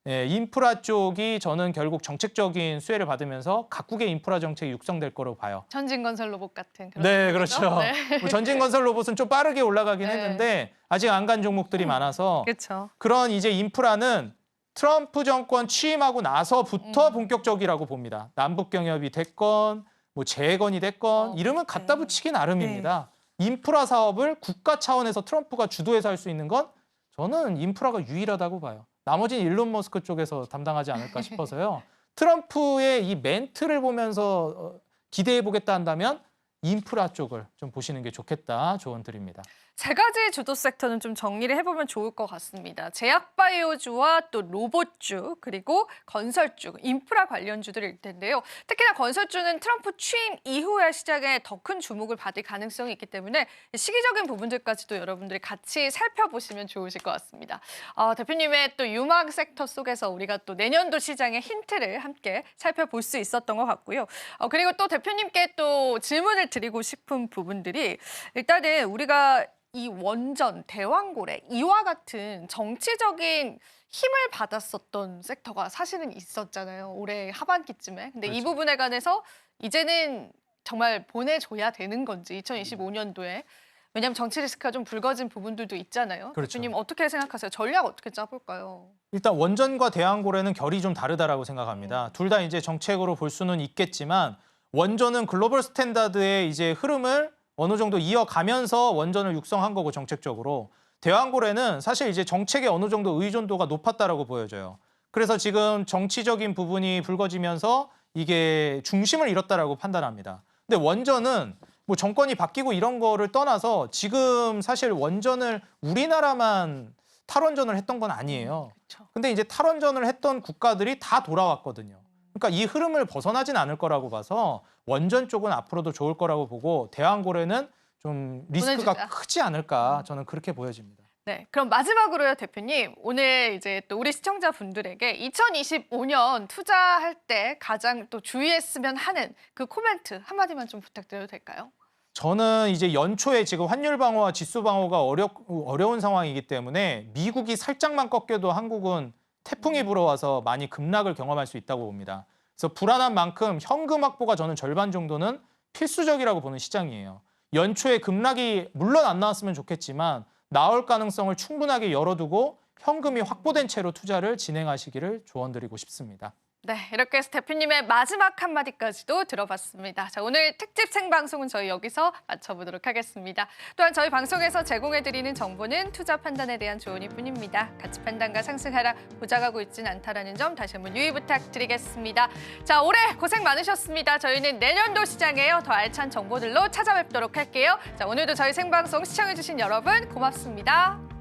예, 인프라 쪽이 저는 결국 정책적인 수혜를 받으면서 각국의 인프라 정책이 육성될 거로 봐요. 전진건설 로봇 같은 그런. 네, 거죠? 그렇죠. 네. 뭐 전진건설 로봇은 좀 빠르게 올라가긴 네. 했는데 아직 안 간 종목들이 많아서 그렇죠. 그런 이제 인프라는 트럼프 정권 취임하고 나서부터 본격적이라고 봅니다. 남북 경협이 됐건 뭐 재건이 됐건 이름은 갖다 붙이기 나름입니다. 인프라 사업을 국가 차원에서 트럼프가 주도해서 할 수 있는 건 저는 인프라가 유일하다고 봐요. 나머지는 일론 머스크 쪽에서 담당하지 않을까 싶어서요. 트럼프의 이 멘트를 보면서 기대해 보겠다 한다면 인프라 쪽을 좀 보시는 게 좋겠다 조언 드립니다. 세 가지 주도 섹터는 좀 정리를 해보면 좋을 것 같습니다. 제약바이오주와 또 로봇주 그리고 건설주, 인프라 관련주들일 텐데요. 특히나 건설주는 트럼프 취임 이후에 시장에 더 큰 주목을 받을 가능성이 있기 때문에 시기적인 부분들까지도 여러분들이 같이 살펴보시면 좋으실 것 같습니다. 대표님의 또 유망 섹터 속에서 우리가 또 내년도 시장의 힌트를 함께 살펴볼 수 있었던 것 같고요. 그리고 또 대표님께 또 질문을 드리고 싶은 부분들이 일단은 우리가 이 원전, 대왕고래 이와 같은 정치적인 힘을 받았었던 섹터가 사실은 있었잖아요. 올해 하반기쯤에. 근데 그렇죠. 이 부분에 관해서 이제는 정말 보내줘야 되는 건지 2025년도에. 왜냐하면 정치 리스크가 좀 불거진 부분들도 있잖아요. 그렇죠. 대표님 어떻게 생각하세요? 전략 어떻게 짜볼까요? 일단 원전과 대왕고래는 결이 좀 다르다라고 생각합니다. 둘 다 이제 정책으로 볼 수는 있겠지만 원전은 글로벌 스탠다드의 이제 흐름을 어느 정도 이어가면서 원전을 육성한 거고 정책적으로 대왕고래는 사실 이제 정책에 어느 정도 의존도가 높았다라고 보여져요. 그래서 지금 정치적인 부분이 불거지면서 이게 중심을 잃었다라고 판단합니다. 근데 원전은 뭐 정권이 바뀌고 이런 거를 떠나서 지금 사실 원전을 우리나라만 탈원전을 했던 건 아니에요. 그렇죠. 근데 이제 탈원전을 했던 국가들이 다 돌아왔거든요. 그러니까 이 흐름을 벗어나진 않을 거라고 봐서 원전 쪽은 앞으로도 좋을 거라고 보고 대왕고래는 좀 리스크가 보내주자. 크지 않을까 저는 그렇게 보여집니다. 네, 그럼 마지막으로요, 대표님. 오늘 이제 또 우리 시청자분들에게 2025년 투자할 때 가장 또 주의했으면 하는 그 코멘트 한마디만 좀 부탁드려도 될까요? 저는 이제 연초에 지금 환율 방어와 지수 방어가 어려운 상황이기 때문에 미국이 살짝만 꺾여도 한국은 태풍이 불어와서 많이 급락을 경험할 수 있다고 봅니다. 그래서 불안한 만큼 현금 확보가 저는 절반 정도는 필수적이라고 보는 시장이에요. 연초에 급락이 물론 안 나왔으면 좋겠지만 나올 가능성을 충분하게 열어두고 현금이 확보된 채로 투자를 진행하시기를 조언드리고 싶습니다. 네, 이렇게 해서 대표님의 마지막 한마디까지도 들어봤습니다. 자, 오늘 특집 생방송은 저희 여기서 마쳐보도록 하겠습니다. 또한 저희 방송에서 제공해드리는 정보는 투자 판단에 대한 조언일 뿐입니다. 가치 판단과 상승 하락 보장하고 있지는 않다라는 점 다시 한번 유의 부탁드리겠습니다. 자, 올해 고생 많으셨습니다. 저희는 내년도 시장에요. 더 알찬 정보들로 찾아뵙도록 할게요. 자, 오늘도 저희 생방송 시청해주신 여러분 고맙습니다.